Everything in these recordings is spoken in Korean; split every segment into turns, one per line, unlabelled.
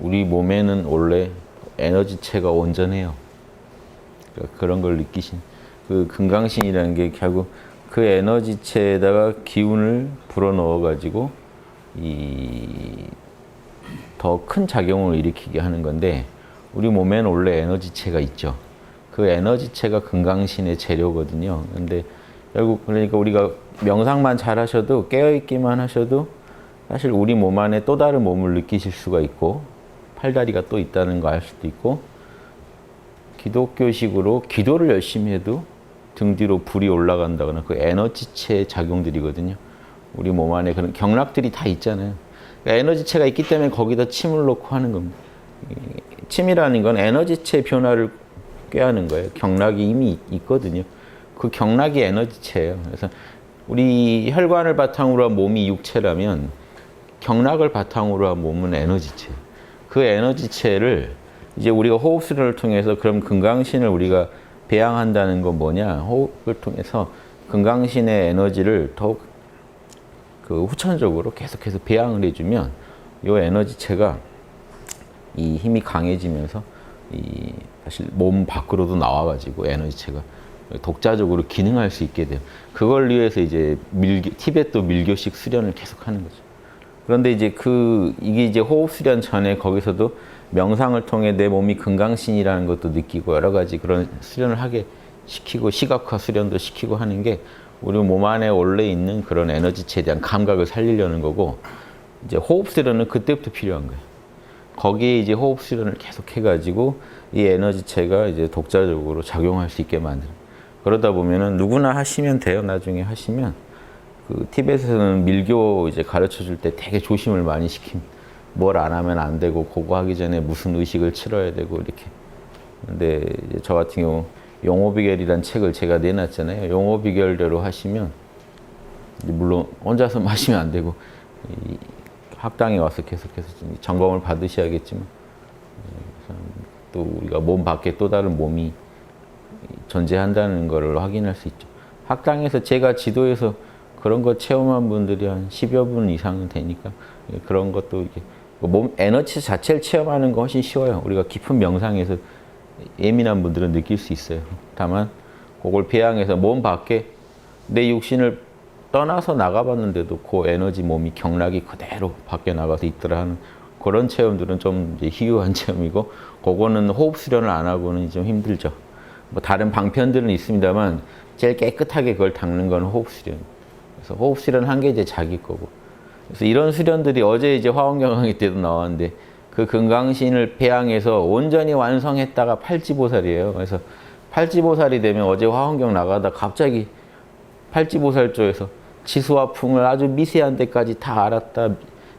우리 몸에는 원래 에너지체가 온전해요. 그러니까 그런 걸 느끼신 그 금강신이라는 게 결국 그 에너지체에다가 기운을 불어넣어 가지고 이 더 큰 작용을 일으키게 하는 건데, 우리 몸에는 원래 에너지체가 있죠. 그 에너지체가 금강신의 재료거든요. 근데 결국 그러니까 우리가 명상만 잘 하셔도, 깨어있기만 하셔도 사실 우리 몸 안에 또 다른 몸을 느끼실 수가 있고, 팔다리가 또 있다는 거 알 수도 있고, 기독교식으로 기도를 열심히 해도 등 뒤로 불이 올라간다거나 그 에너지체의 작용들이거든요. 우리 몸 안에 그런 경락들이 다 있잖아요. 그러니까 에너지체가 있기 때문에 거기다 침을 놓고 하는 겁니다. 침이라는 건 에너지체 변화를 꾀하는 거예요. 경락이 이미 있거든요. 그 경락이 에너지체예요. 그래서 우리 혈관을 바탕으로 한 몸이 육체라면 경락을 바탕으로 한 몸은 에너지체. 그 에너지체를 이제 우리가 호흡수련을 통해서, 그럼 금강신을 우리가 배양한다는 건 뭐냐? 호흡을 통해서 금강신의 에너지를 더욱 그 후천적으로 계속해서 배양을 해주면 이 에너지체가 이 힘이 강해지면서 이 사실 몸 밖으로도 나와가지고 에너지체가 독자적으로 기능할 수 있게 돼요. 그걸 위해서 이제 티베트 밀교식 수련을 계속하는 거죠. 그런데 이제 이게 이제 호흡 수련 전에 거기서도 명상을 통해 내 몸이 금강신이라는 것도 느끼고 여러 가지 그런 수련을 하게 시키고, 시각화 수련도 시키고 하는 게 우리 몸 안에 원래 있는 그런 에너지체에 대한 감각을 살리려는 거고, 이제 호흡 수련은 그때부터 필요한 거예요. 거기에 이제 호흡 수련을 계속 해가지고 이 에너지체가 이제 독자적으로 작용할 수 있게 만드는. 그러다 보면은 누구나 하시면 돼요. 나중에 하시면. 그 티벳에서는 밀교 이제 가르쳐 줄 때 되게 조심을 많이 시킵니다. 뭘 안 하면 안 되고, 그거 하기 전에 무슨 의식을 치러야 되고 이렇게. 근데 이제 저 같은 경우 용호비결이라는 책을 제가 내놨잖아요. 용호비결대로 하시면, 물론 혼자서 마시면 안 되고 학당에 와서 계속해서 점검을 받으셔야겠지만, 또 우리가 몸 밖에 또 다른 몸이 존재한다는 것을 확인할 수 있죠. 학당에서 제가 지도해서 그런 거 체험한 분들이 한 10여 분 이상은 되니까, 그런 것도 이게 몸 에너지 자체를 체험하는 거 훨씬 쉬워요. 우리가 깊은 명상에서 예민한 분들은 느낄 수 있어요. 다만 그걸 배양해서 몸 밖에 내 육신을 떠나서 나가봤는데도 그 에너지 몸이 경락이 그대로 밖에 나가서 있더라 하는 그런 체험들은 좀 이제 희귀한 체험이고, 그거는 호흡 수련을 안 하고는 좀 힘들죠. 뭐 다른 방편들은 있습니다만 제일 깨끗하게 그걸 닦는 건 호흡 수련. 그래서 호흡 수련 한 게 이제 자기 거고. 그래서 이런 수련들이 어제 이제 화엄경 강의 때도 나왔는데, 그 금강신을 배양해서 온전히 완성했다가 팔지보살이에요. 그래서 팔지보살이 되면 어제 화엄경 나가다 갑자기 팔지보살조에서 지수화풍을 아주 미세한 데까지 다 알았다.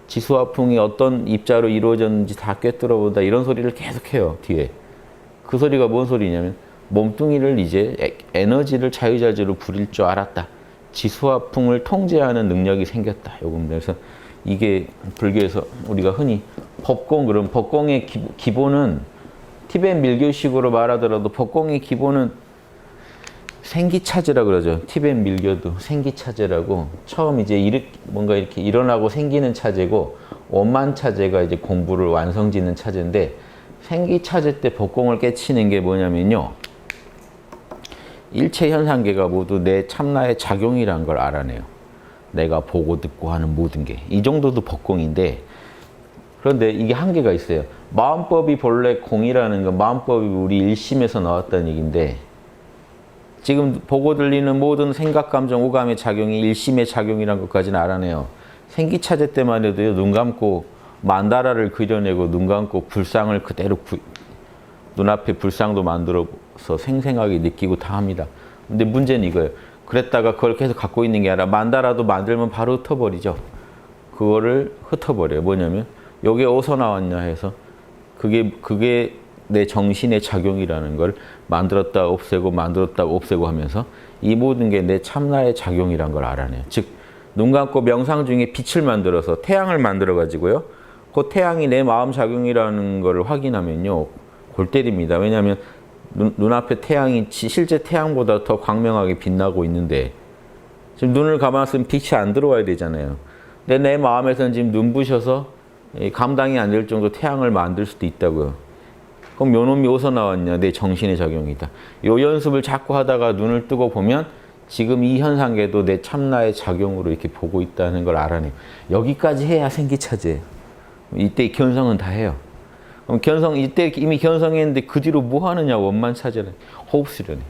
지수화풍이 어떤 입자로 이루어졌는지 다 꿰뚫어 본다. 이런 소리를 계속해요, 뒤에. 그 소리가 뭔 소리냐면 몸뚱이를 이제 에너지를 자유자재로 부릴 줄 알았다. 지수화풍을 통제하는 능력이 생겼다. 요겁니다. 그래서 이게 불교에서 우리가 흔히 법공, 그럼 법공의 기본은 티벳 밀교식으로 말하더라도 법공의 기본은 생기차제라 그러죠. 티벳 밀교도 생기차제라고, 처음 이제 뭔가 이렇게 일어나고 생기는 차제고, 원만차제가 이제 공부를 완성짓는 차제인데, 생기차제 때 법공을 깨치는 게 뭐냐면요, 일체 현상계가 모두 내 참나의 작용이라는 걸 알아내요. 내가 보고 듣고 하는 모든 게. 이 정도도 법공인데, 그런데 이게 한계가 있어요. 마음법이 본래 공이라는 건, 마음법이 우리 일심에서 나왔다는 얘기인데, 지금 보고 들리는 모든 생각, 감정, 오감의 작용이 일심의 작용이라는 것까지는 알아내요. 생기차제 때만 해도요, 눈 감고 만다라를 그려내고, 눈 감고 불상을 그대로 눈앞에 불상도 만들어서 생생하게 느끼고 다 합니다. 근데 문제는 이거예요. 그랬다가 그걸 계속 갖고 있는 게 아니라 만다라도 만들면 바로 흩어버리죠. 그거를 흩어버려요. 뭐냐면 여기에 어디서 나왔냐 해서 그게 내 정신의 작용이라는 걸 만들었다 없애고 만들었다 없애고 하면서 이 모든 게 내 참나의 작용이라는 걸 알아내요. 즉 눈 감고 명상 중에 빛을 만들어서 태양을 만들어 가지고요. 그 태양이 내 마음 작용이라는 걸 확인하면요. 골 때립니다. 왜냐하면 눈앞에 태양이 실제 태양보다 더 광명하게 빛나고 있는데, 지금 눈을 감았으면 빛이 안 들어와야 되잖아요. 근데 내 마음에서는 지금 눈부셔서 감당이 안 될 정도 태양을 만들 수도 있다고요. 그럼 요놈이 어디서 나왔냐? 내 정신의 작용이다. 요 연습을 자꾸 하다가 눈을 뜨고 보면 지금 이 현상계도 내 참나의 작용으로 이렇게 보고 있다는 걸 알아내요. 여기까지 해야 생기차지예요. 이때 견성은 다 해요. 그럼 이때 이미 견성했는데 그 뒤로 뭐 하느냐? 원만 찾으래. 호흡 수련해.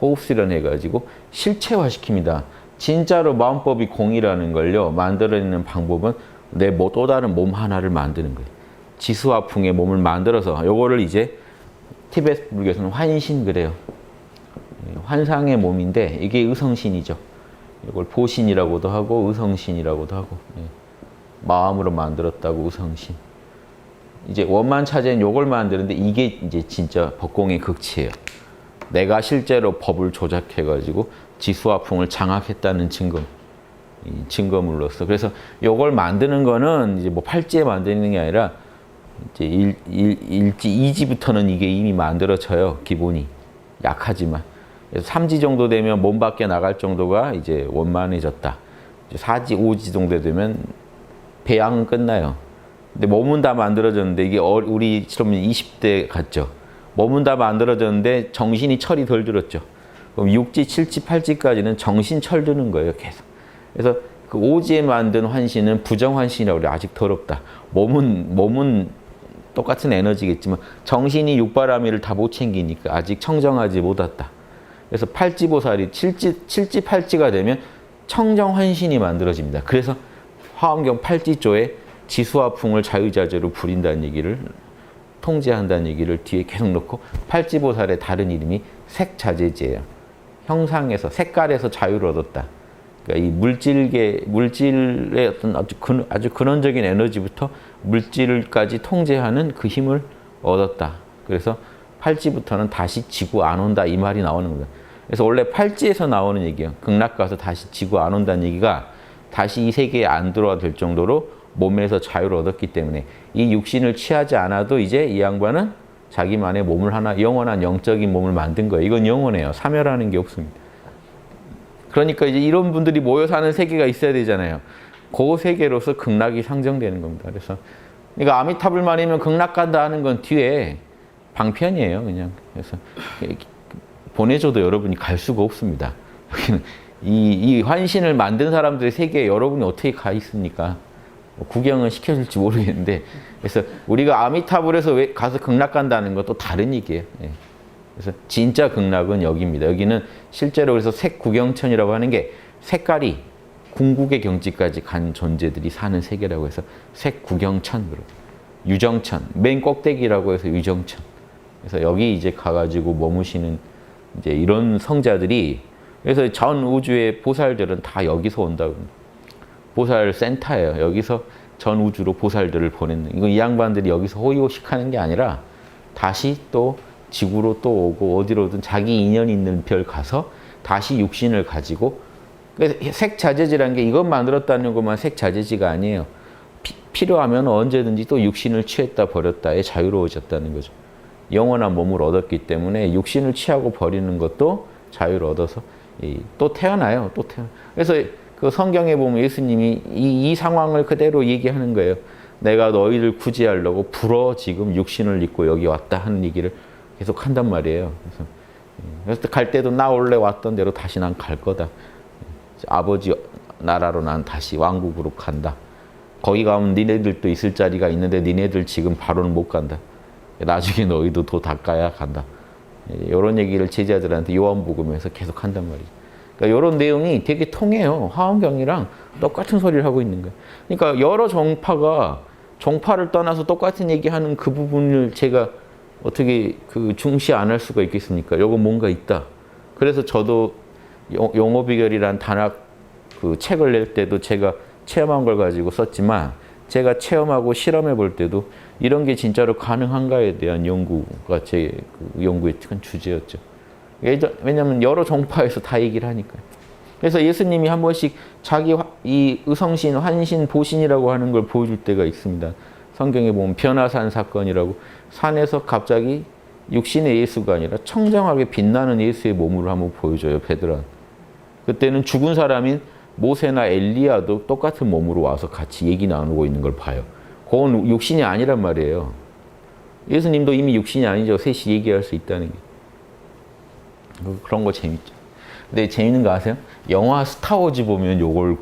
호흡 수련해가지고 실체화시킵니다. 진짜로 마음법이 공이라는 걸요, 만들어내는 방법은 내 또 다른 몸 하나를 만드는 거예요. 지수화풍의 몸을 만들어서 요거를 이제 티베트 불교에서는 환신 그래요. 환상의 몸인데 이게 의성신이죠. 이걸 보신이라고도 하고 의성신이라고도 하고, 마음으로 만들었다고 의성신. 이제 원만 차제는 요걸 만드는데 이게 이제 진짜 법공의 극치예요. 내가 실제로 법을 조작해가지고 지수화풍을 장악했다는 증거물로서. 그래서 요걸 만드는 거는 이제 뭐 팔지에 만드는 게 아니라 이제 일지, 이지부터는 이게 이미 만들어져요. 기본이. 약하지만. 그래서 3지 정도 되면 몸 밖에 나갈 정도가 이제 원만해졌다. 이제 4지, 5지 정도 되면 배양은 끝나요. 근데 몸은 다 만들어졌는데 이게 우리처럼 20대 같죠. 몸은 다 만들어졌는데 정신이 철이 덜 들었죠. 그럼 6지, 7지, 8지까지는 정신 철 드는 거예요, 계속. 그래서 그 5지에 만든 환신은 부정환신이라고 그래요. 아직 더럽다. 몸은 똑같은 에너지겠지만 정신이 육바라밀을 다 못 챙기니까 아직 청정하지 못했다. 그래서 8지보살이 7지, 8지가 되면 청정환신이 만들어집니다. 그래서 화엄경 8지조에 지수화풍을 자유자재로 부린다는 얘기를, 통제한다는 얘기를 뒤에 계속 넣고, 8지보살의 다른 이름이 색자재지예요. 형상에서, 색깔에서 자유를 얻었다. 그러니까 이 물질의 어떤 아주 근원적인 에너지부터 물질까지 통제하는 그 힘을 얻었다. 그래서 8지부터는 다시 지구 안 온다, 이 말이 나오는 거예요. 그래서 원래 8지에서 나오는 얘기예요. 극락 가서 다시 지구 안 온다는 얘기가 다시 이 세계에 안 들어와 될 정도로 몸에서 자유를 얻었기 때문에 이 육신을 취하지 않아도 이제 이 양반은 자기만의 몸을 하나, 영원한 영적인 몸을 만든 거예요. 이건 영원해요. 사멸하는 게 없습니다. 그러니까 이제 이런 분들이 모여 사는 세계가 있어야 되잖아요. 그 세계로서 극락이 상정되는 겁니다. 그래서 그러니까 아미타불만이면 극락 간다 하는 건 뒤에 방편이에요, 그냥. 그래서 보내줘도 여러분이 갈 수가 없습니다. 여기는 이 환신을 만든 사람들의 세계에 여러분이 어떻게 가 있습니까? 구경은 시켜줄지 모르겠는데, 그래서 우리가 아미타불에서 왜 가서 극락 간다는 것도 다른 얘기예요. 그래서 진짜 극락은 여기입니다. 여기는 실제로 그래서 색구경천이라고 하는 게 색깔이 궁극의 경지까지 간 존재들이 사는 세계라고 해서 색구경천, 유정천, 맨 꼭대기라고 해서 유정천. 그래서 여기 이제 가가지고 머무시는 이제 이런 성자들이, 그래서 전 우주의 보살들은 다 여기서 온다고. 보살 센터예요. 여기서 전 우주로 보살들을 보냈는. 이거 이 양반들이 여기서 호의호식하는 게 아니라 다시 또 지구로 또 오고 어디로든 자기 인연 있는 별 가서 다시 육신을 가지고, 색자재지라는 게 이것 만들었다는 것만 색자재지가 아니에요. 필요하면 언제든지 또 육신을 취했다 버렸다에 자유로워졌다는 거죠. 영원한 몸을 얻었기 때문에 육신을 취하고 버리는 것도 자유를 얻어서 또 태어나요. 또 태어나. 그래서 그 성경에 보면 예수님이 이 상황을 그대로 얘기하는 거예요. 내가 너희들 구제하려고 불어 지금 육신을 입고 여기 왔다 하는 얘기를 계속 한단 말이에요. 그래서 갈 때도 나 원래 왔던 대로 다시 난 갈 거다. 아버지 나라로 난 다시 왕국으로 간다. 거기 가면 니네들도 있을 자리가 있는데 니네들 지금 바로는 못 간다. 나중에 너희도 도 닦아야 간다. 이런 얘기를 제자들한테 요한복음에서 계속 한단 말이죠. 그러니까 이런 내용이 되게 통해요. 화엄경이랑 똑같은 소리를 하고 있는 거예요. 그러니까 여러 종파를 떠나서 똑같은 얘기하는 그 부분을 제가 어떻게 중시 안 할 수가 있겠습니까? 요거 뭔가 있다. 그래서 저도 용어비결이란 단학 그 책을 낼 때도 제가 체험한 걸 가지고 썼지만, 제가 체험하고 실험해 볼 때도 이런 게 진짜로 가능한가에 대한 연구가 제 연구의 큰 주제였죠. 왜냐하면 여러 종파에서 다 얘기를 하니까요. 그래서 예수님이 한 번씩 자기 이 의성신, 환신, 보신이라고 하는 걸 보여줄 때가 있습니다. 성경에 보면 변화산 사건이라고, 산에서 갑자기 육신의 예수가 아니라 청정하게 빛나는 예수의 몸으로 한번 보여줘요, 베드로는. 그때는 죽은 사람인 모세나 엘리야도 똑같은 몸으로 와서 같이 얘기 나누고 있는 걸 봐요. 그건 육신이 아니란 말이에요. 예수님도 이미 육신이 아니죠. 셋이 얘기할 수 있다는 게. 그런 거 재밌죠. 근데 재밌는 거 아세요? 영화 스타워즈 보면 요걸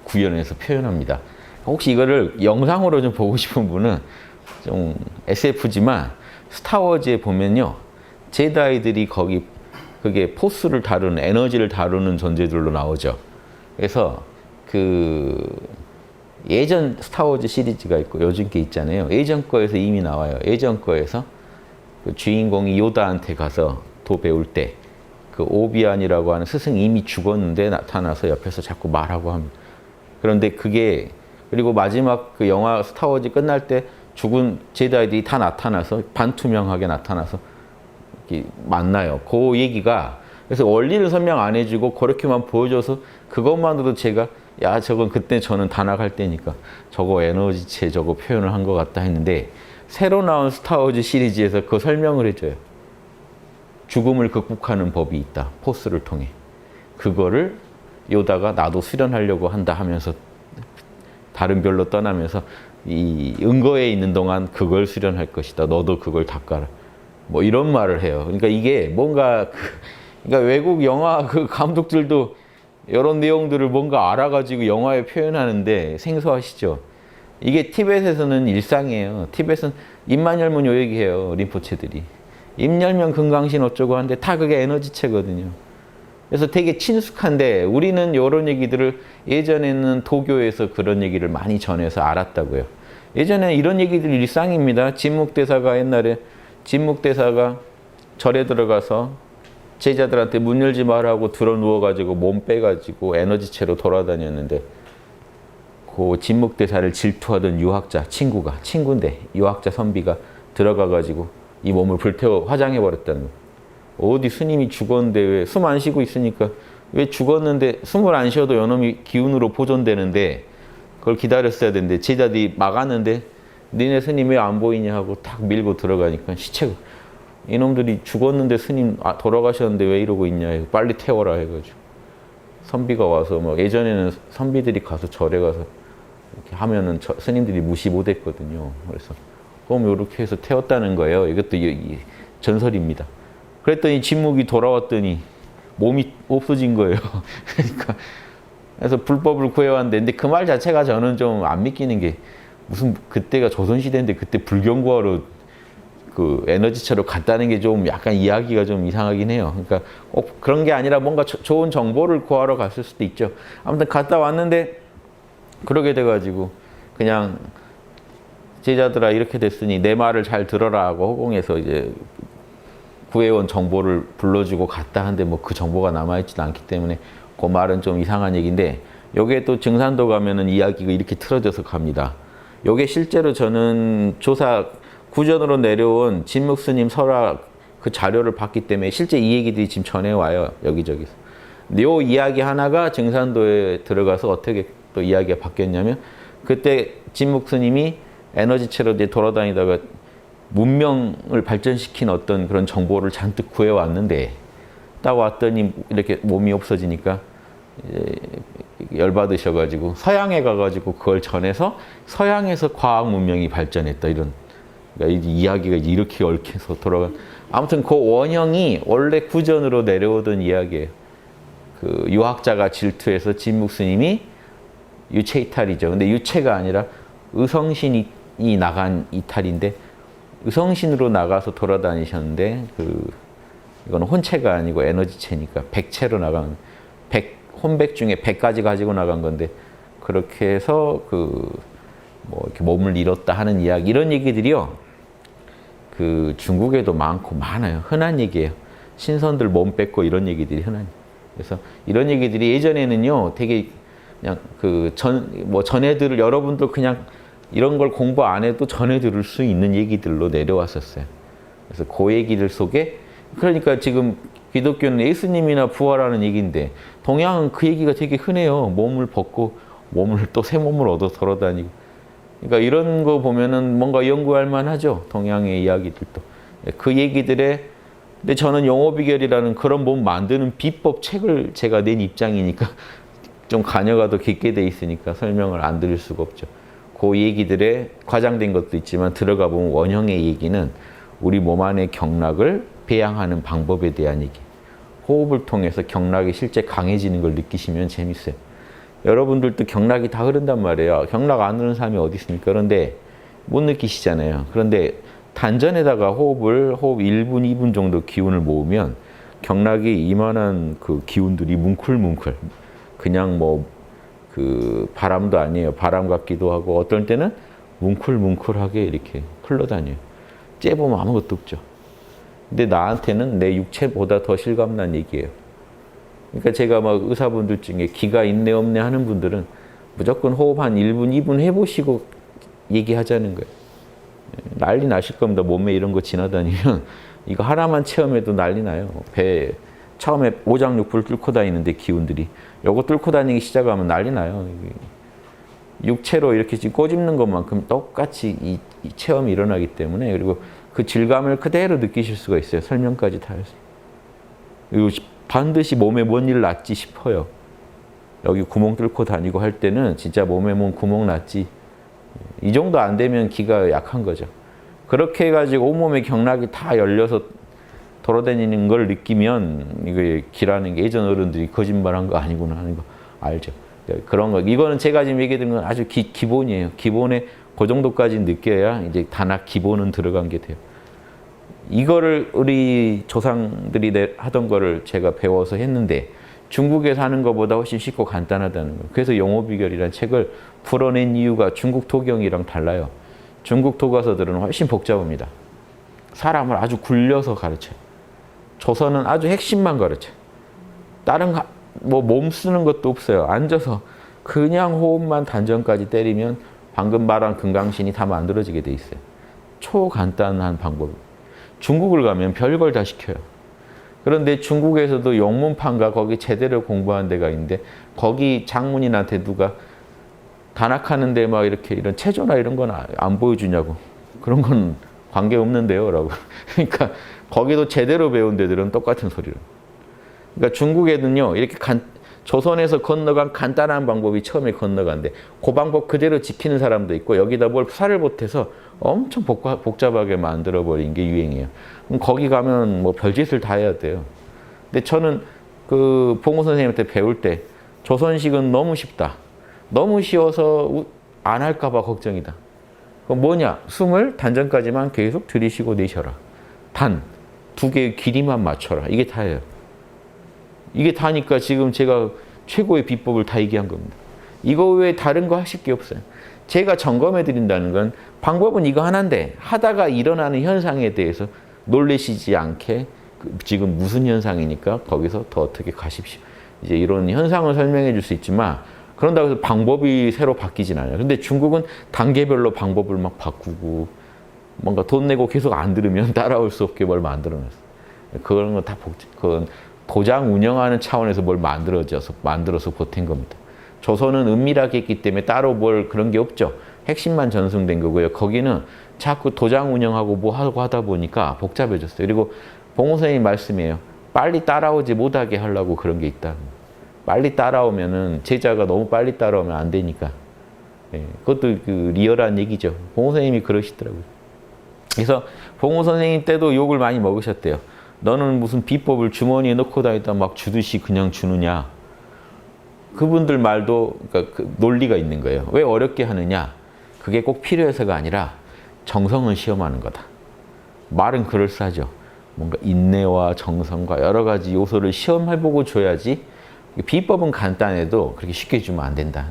구현해서 표현합니다. 혹시 이거를 영상으로 좀 보고 싶은 분은 좀 SF지만 스타워즈에 보면요. 제다이들이 거기 그게 포스를 다루는 에너지를 다루는 존재들로 나오죠. 그래서 그 예전 스타워즈 시리즈가 있고 요즘 게 있잖아요. 예전 거에서 이미 나와요. 예전 거에서 그 주인공이 요다한테 가서 도 배울 때 그 오비안이라고 하는 스승이 이미 죽었는데 나타나서 옆에서 자꾸 말하고 합니다. 그런데 그게 그리고 마지막 그 영화 스타워즈 끝날 때 죽은 제다이들이 다 나타나서 반투명하게 나타나서 이렇게 만나요. 그 얘기가 그래서 원리를 설명 안 해주고 그렇게만 보여줘서 그것만으로도 제가 야 저건 그때 저는 다 나갈 때니까 저거 에너지체 저거 표현을 한 것 같다 했는데 새로 나온 스타워즈 시리즈에서 그 설명을 해줘요. 죽음을 극복하는 법이 있다. 포스를 통해. 그거를 요다가 나도 수련하려고 한다 하면서 다른 별로 떠나면서 이 은거에 있는 동안 그걸 수련할 것이다. 너도 그걸 닦아라. 뭐 이런 말을 해요. 그러니까 이게 뭔가 그러니까 외국 영화 그 감독들도 이런 내용들을 뭔가 알아가지고 영화에 표현하는데 생소하시죠? 이게 티벳에서는 일상이에요. 티벳은 입만 열면 요 얘기해요. 림포체들이. 입 열면 금강신 어쩌고 하는데 다 그게 에너지체거든요. 그래서 되게 친숙한데 우리는 이런 얘기들을 예전에는 도교에서 그런 얘기를 많이 전해서 알았다고요. 예전에 이런 얘기들이 일상입니다. 진묵대사가 옛날에 진묵대사가 절에 들어가서 제자들한테 문 열지 말라고 들어 누워가지고 몸 빼가지고 에너지체로 돌아다녔는데 그 진묵대사를 질투하던 유학자 친구인데 유학자 선비가 들어가가지고 이 몸을 불태워 화장해버렸다는 거예요. 어디 스님이 죽었는데 왜 숨 안 쉬고 있으니까 왜 죽었는데 숨을 안 쉬어도 요놈이 기운으로 보존되는데 그걸 기다렸어야 되는데 제자들이 막았는데 니네 스님 왜 안 보이냐 하고 탁 밀고 들어가니까 시체가 이놈들이 죽었는데 스님 돌아가셨는데 왜 이러고 있냐 해서 빨리 태워라 해가지고 선비가 와서 뭐 예전에는 선비들이 가서 절에 가서 이렇게 하면은 스님들이 무시 못했거든요. 그래서 그럼 이렇게 해서 태웠다는 거예요. 이것도 전설입니다. 그랬더니 진묵이 돌아왔더니 몸이 없어진 거예요. 그러니까 그래서 불법을 구해왔는데 근데 그 말 자체가 저는 좀 안 믿기는 게 무슨 그때가 조선시대인데 그때 불경구하러 그 에너지체로 갔다는 게 좀 약간 이야기가 좀 이상하긴 해요. 그러니까 꼭 그런 게 아니라 뭔가 좋은 정보를 구하러 갔을 수도 있죠. 아무튼 갔다 왔는데 그러게 돼가지고 그냥 제자들아 이렇게 됐으니 내 말을 잘 들어라 하고 허공에서 이제 구해온 정보를 불러주고 갔다 하는데 뭐 그 정보가 남아있지도 않기 때문에 그 말은 좀 이상한 얘기인데 요게 또 증산도 가면은 이야기가 이렇게 틀어져서 갑니다. 요게 실제로 저는 조사 구전으로 내려온 진묵스님 설화 그 자료를 봤기 때문에 실제 이 얘기들이 지금 전해와요. 여기저기서. 근데 요 이야기 하나가 증산도에 들어가서 어떻게 또 이야기가 바뀌었냐면 그때 진묵스님이 에너지체로 이제 돌아다니다가 문명을 발전시킨 어떤 그런 정보를 잔뜩 구해왔는데 딱 왔더니 이렇게 몸이 없어지니까 열받으셔가지고 서양에 가가지고 그걸 전해서 서양에서 과학 문명이 발전했다 이런 그러니까 이야기가 이렇게 얽혀서 돌아간 아무튼 그 원형이 원래 구전으로 내려오던 이야기예요. 그 유학자가 질투해서 진묵스님이 유체 이탈이죠. 근데 유체가 아니라 의성신이 나간 이탈인데 의성신으로 나가서 돌아다니셨는데 이건 혼체가 아니고 에너지체니까 백체로 나간 혼백 중에 100가지 가지고 나간 건데 그렇게 해서 뭐 이렇게 몸을 잃었다 하는 이야기 이런 얘기들이요. 중국에도 많아요. 흔한 얘기예요. 신선들 몸 뺏고 이런 얘기들이 흔한. 그래서 이런 얘기들이 예전에는요, 되게 그냥 전해 들을 여러분도 그냥 이런 걸 공부 안 해도 전해 들을 수 있는 얘기들로 내려왔었어요. 그래서 그 얘기들 속에 그러니까 지금 기독교는 예수님이나 부활하는 얘기인데 동양은 그 얘기가 되게 흔해요. 몸을 벗고 몸을 또 새 몸을 얻어 돌아다니고. 그러니까 이런 거 보면은 뭔가 연구할 만하죠. 동양의 이야기들도. 그 얘기들에 근데 저는 영호비결이라는 그런 몸 만드는 비법 책을 제가 낸 입장이니까 좀 관여가 더 깊게 돼 있으니까 설명을 안 드릴 수가 없죠. 그 얘기들에 과장된 것도 있지만 들어가 보면 원형의 얘기는 우리 몸 안의 경락을 배양하는 방법에 대한 얘기. 호흡을 통해서 경락이 실제 강해지는 걸 느끼시면 재밌어요. 여러분들도 경락이 다 흐른단 말이에요. 경락 안 흐르는 사람이 어디 있습니까? 그런데 못 느끼시잖아요. 그런데 단전에다가 호흡 1분, 2분 정도 기운을 모으면 경락이 이만한 그 기운들이 뭉클뭉클. 그냥 뭐 그 바람도 아니에요. 바람 같기도 하고 어떨 때는 뭉클뭉클하게 이렇게 흘러다녀요. 째보면 아무것도 없죠. 근데 나한테는 내 육체보다 더 실감난 얘기예요. 그러니까 제가 막 의사분들 중에 기가 있네 없네 하는 분들은 무조건 호흡 한 1분, 2분 해보시고 얘기하자는 거예요. 난리 나실 겁니다. 몸에 이런 거 지나다니면 이거 하나만 체험해도 난리 나요. 배 처음에 오장육부를 뚫고 다니는데 기운들이 요거 뚫고 다니기 시작하면 난리 나요. 육체로 이렇게 지금 꼬집는 것만큼 똑같이 이 체험이 일어나기 때문에 그리고 그 질감을 그대로 느끼실 수가 있어요. 설명까지 다 해서. 그리고 반드시 몸에 뭔 일 났지 싶어요. 여기 구멍 뚫고 다니고 할 때는 진짜 몸에 뭔 구멍 났지. 이 정도 안 되면 기가 약한 거죠. 그렇게 해가지고 온몸의 경락이 다 열려서 돌아다니는 걸 느끼면 이게 기라는 게 예전 어른들이 거짓말한 거 아니구나 하는 거 알죠. 그런 거 이거는 제가 지금 얘기드린 건 아주 기본이에요. 기본에 그 정도까지 느껴야 이제 단학 기본은 들어간 게 돼요. 이거를 우리 조상들이 하던 거를 제가 배워서 했는데 중국에서 하는 것보다 훨씬 쉽고 간단하다는 거예요. 그래서 영호비결이라는 책을 풀어낸 이유가 중국 토경이랑 달라요. 중국 교과서들은 훨씬 복잡합니다. 사람을 아주 굴려서 가르쳐요. 조선은 아주 핵심만 가르쳐요. 다른 뭐 몸 쓰는 것도 없어요. 앉아서 그냥 호흡만 단전까지 때리면 방금 말한 금강신이 다 만들어지게 돼 있어요. 초간단한 방법. 중국을 가면 별걸 다 시켜요. 그런데 중국에서도 영문판가 거기 제대로 공부하는 데가 있는데 거기 장문인한테 누가 단학하는데 막 이렇게 이런 체조나 이런 건 안 보여주냐고. 그런 건 관계없는데요 라고. 그러니까 거기도 제대로 배운 데들은 똑같은 소리를. 그러니까 중국에는요 이렇게 조선에서 건너간 간단한 방법이 처음에 건너간데 그 방법 그대로 지키는 사람도 있고 여기다 뭘 살을 보태서 엄청 복잡하게 만들어버린 게 유행이에요. 그럼 거기 가면 뭐 별짓을 다 해야 돼요. 근데 저는 그 봉호 선생님한테 배울 때 조선식은 너무 쉽다. 너무 쉬워서 안 할까 봐 걱정이다. 그럼 뭐냐? 숨을 단전까지만 계속 들이쉬고 내쉬어라. 두 개의 길이만 맞춰라. 이게 다예요. 이게 다니까 지금 제가 최고의 비법을 다 얘기한 겁니다. 이거 외에 다른 거 하실 게 없어요. 제가 점검해 드린다는 건 방법은 이거 하나인데 하다가 일어나는 현상에 대해서 놀라시지 않게 지금 무슨 현상이니까 거기서 더 어떻게 가십시오. 이제 이런 현상을 설명해 줄 수 있지만 그런다고 해서 방법이 새로 바뀌진 않아요. 근데 중국은 단계별로 방법을 막 바꾸고 뭔가 돈 내고 계속 안 들으면 따라올 수 없게 뭘 만들어놨어요. 그런 거 다 그건 도장 운영하는 차원에서 뭘 만들어서 보탠 겁니다. 조선은 은밀하게 했기 때문에 따로 뭘 그런 게 없죠. 핵심만 전승된 거고요. 거기는 자꾸 도장 운영하고 뭐 하고 하다 보니까 복잡해졌어요. 그리고 봉호 선생님 말씀이에요. 빨리 따라오지 못하게 하려고 그런 게 있다. 빨리 따라오면은 제자가 너무 빨리 따라오면 안 되니까. 예, 그것도 그 리얼한 얘기죠. 봉호 선생님이 그러시더라고요. 그래서 봉호 선생님 때도 욕을 많이 먹으셨대요. 너는 무슨 비법을 주머니에 넣고 다니다 막 주듯이 그냥 주느냐. 그분들 말도 그러니까 그 논리가 있는 거예요. 왜 어렵게 하느냐. 그게 꼭 필요해서가 아니라 정성을 시험하는 거다. 말은 그럴싸하죠. 뭔가 인내와 정성과 여러 가지 요소를 시험해보고 줘야지 비법은 간단해도 그렇게 쉽게 주면 안 된다.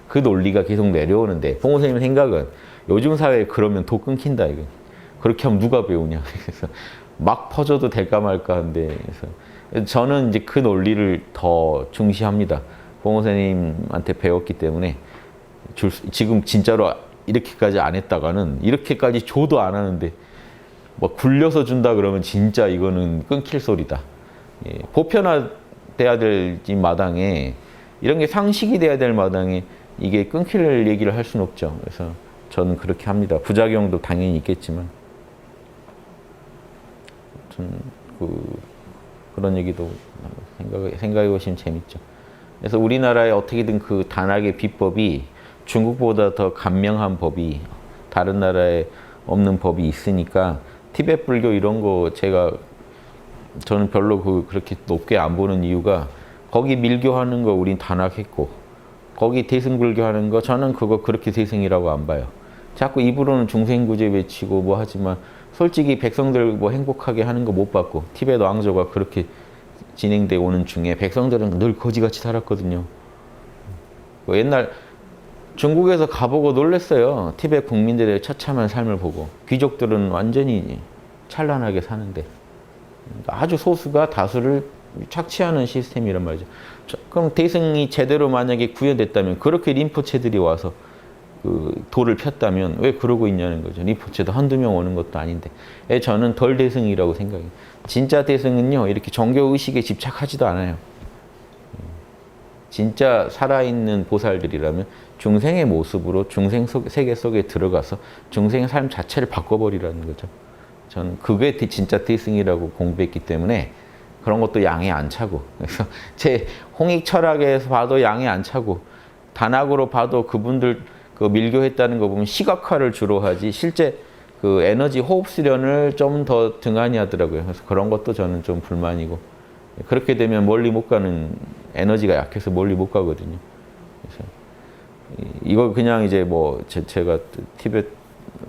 그 논리가 계속 내려오는데 봉호 선생님 생각은 요즘 사회에 그러면 도 끊긴다. 이거. 그렇게 하면 누가 배우냐. 그래서 막 퍼져도 될까 말까 하는데 그래서 저는 이제 그 논리를 더 중시합니다. 봉호 선생님한테 배웠기 때문에 지금 진짜로 이렇게까지 안 했다가는 이렇게까지 줘도 안 하는데 뭐 굴려서 준다 그러면 진짜 이거는 끊길 소리다. 예, 보편화돼야 될 마당에 이런 게 상식이 돼야 될 마당에 이게 끊길 얘기를 할 수는 없죠. 그래서 저는 그렇게 합니다. 부작용도 당연히 있겠지만 그런 얘기도 생각해 보시면 재밌죠. 그래서 우리나라에 어떻게든 그 단학의 비법이 중국보다 더 간명한 법이 다른 나라에 없는 법이 있으니까 티베트 불교 이런 거 저는 별로 그렇게 높게 안 보는 이유가 거기 밀교하는 거 우린 단학했고 거기 대승불교 하는 거 저는 그거 그렇게 대승이라고 안 봐요. 자꾸 입으로는 중생구제 외치고 뭐 하지만 솔직히 백성들 뭐 행복하게 하는 거 못 봤고 티베트 왕조가 그렇게 진행돼 오는 중에 백성들은 늘 거지같이 살았거든요. 옛날 중국에서 가보고 놀랬어요. 티베트 국민들의 처참한 삶을 보고 귀족들은 완전히 찬란하게 사는데 아주 소수가 다수를 착취하는 시스템이란 말이죠. 그럼 대승이 제대로 만약에 구현됐다면 그렇게 림포체들이 와서 그 도를 폈다면 왜 그러고 있냐는 거죠. 림포체도 한두 명 오는 것도 아닌데. 저는 덜 대승이라고 생각해요. 진짜 대승은요, 이렇게 종교의식에 집착하지도 않아요. 진짜 살아있는 보살들이라면 중생의 모습으로 중생 세계 속에 들어가서 중생의 삶 자체를 바꿔버리라는 거죠. 저는 그게 진짜 대승이라고 공부했기 때문에 그런 것도 양에 안 차고, 그래서 제 홍익 철학에서 봐도 양에 안 차고, 단학으로 봐도 그분들 그 밀교했다는 거 보면 시각화를 주로 하지 실제 그 에너지 호흡 수련을 좀 더 등한히 하더라고요. 그래서 그런 것도 저는 좀 불만이고, 그렇게 되면 멀리 못 가는, 에너지가 약해서 멀리 못 가거든요. 그래서 이거 그냥 이제 뭐 제가 티베트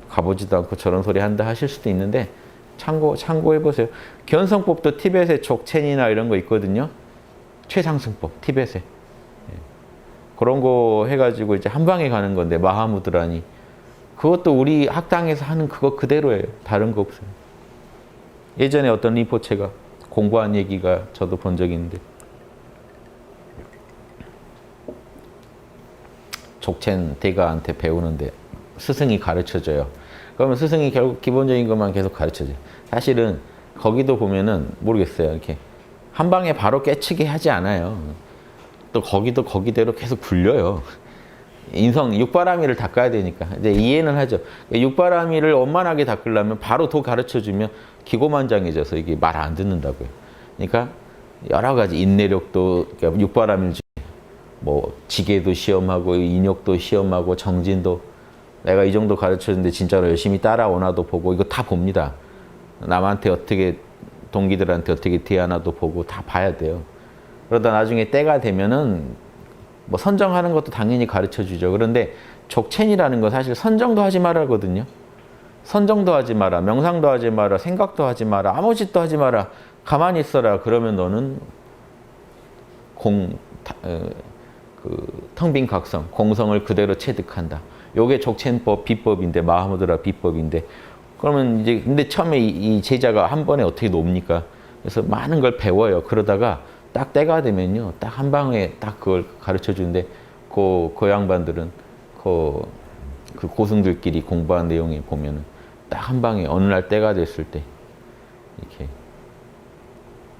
가보지도 않고 저런 소리 한다 하실 수도 있는데 참고해 보세요. 견성법도 티베트에 족첸이나 이런 거 있거든요. 최상승법 티베트에 그런 거 해가지고 이제 한 방에 가는 건데 마하무드라니 그것도 우리 학당에서 하는 그거 그대로예요. 다른 거 없어요. 예전에 어떤 림포체가 공부한 얘기가 저도 본 적이 있는데 족첸 대가한테 배우는데 스승이 가르쳐줘요. 그러면 스승이 결국 기본적인 것만 계속 가르쳐줘요. 사실은 거기도 보면은 모르겠어요. 이렇게 한 방에 바로 깨치게 하지 않아요. 또 거기도 거기대로 계속 굴려요. 육바라밀을 닦아야 되니까. 이제 이해는 하죠. 육바라밀을 원만하게 닦으려면 바로 도 가르쳐주면 기고만장해져서 이게 말 안 듣는다고요. 그러니까 여러 가지 인내력도, 그러니까 육바라밀 중에 뭐 지게도 시험하고 인욕도 시험하고 정진도 내가 이 정도 가르쳤는데 진짜로 열심히 따라오나도 보고 이거 다 봅니다. 남한테 어떻게 동기들한테 어떻게 대하나도 보고 다 봐야 돼요. 그러다 나중에 때가 되면은 뭐 선정하는 것도 당연히 가르쳐 주죠. 그런데 족첸이라는 거 사실 선정도 하지 말라거든요. 선정도 하지 마라, 명상도 하지 마라, 생각도 하지 마라, 아무 짓도 하지 마라, 가만히 있어라. 그러면 너는 텅 빈 각성, 공성을 그대로 체득한다. 요게 족첸법 비법인데, 마하무드라 비법인데, 그러면 이제 근데 처음에 이 제자가 한 번에 어떻게 놉니까? 그래서 많은 걸 배워요. 그러다가 딱 때가 되면요, 딱 한 방에 딱 그걸 가르쳐 주는데, 그 양반들은 그 고승들끼리 공부한 내용에 보면은 딱 한 방에 어느 날 때가 됐을 때 이렇게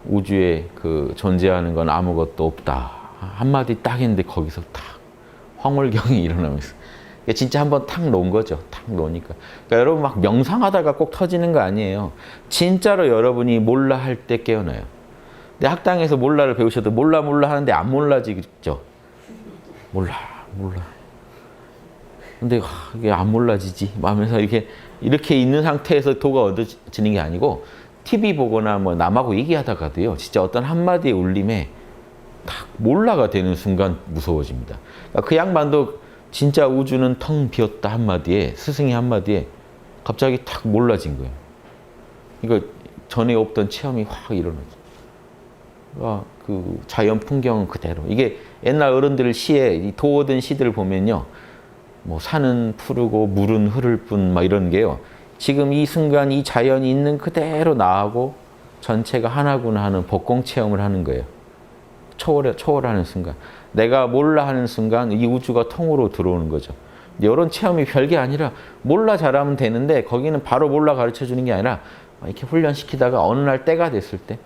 우주에 그 존재하는 건 아무것도 없다. 한마디 딱 했는데 거기서 딱 황홀경이 일어나면서 진짜 한번 탁 놓은 거죠. 탁 놓으니까. 그러니까 여러분 막 명상하다가 꼭 터지는 거 아니에요. 진짜로 여러분이 몰라 할 때 깨어나요. 근데 학당에서 몰라를 배우셔도 몰라 하는데 안 몰라지죠. 몰라. 근데 이게 안 몰라지지 하면서 이렇게 있는 상태에서 도가 얻어지는 게 아니고 TV 보거나 뭐 남하고 얘기하다가도요. 진짜 어떤 한마디의 울림에 탁 몰라가 되는 순간 무서워집니다. 그러니까 그 양반도 진짜 우주는 텅 비었다 한마디에, 스승이 한마디에 갑자기 탁 몰라진 거예요. 이거 전에 없던 체험이 확 일어나죠. 그 자연 풍경은 그대로. 이게 옛날 어른들 시에, 도 얻은 시들을 보면요. 뭐 산은 푸르고 물은 흐를 뿐 막 이런 게요. 지금 이 순간 이 자연이 있는 그대로 나하고 전체가 하나구나 하는 법공 체험을 하는 거예요. 초월하는 순간. 내가 몰라 하는 순간 이 우주가 통으로 들어오는 거죠. 이런 체험이 별게 아니라 몰라 잘하면 되는데 거기는 바로 몰라 가르쳐 주는 게 아니라 이렇게 훈련시키다가 어느 날 때가 됐을 때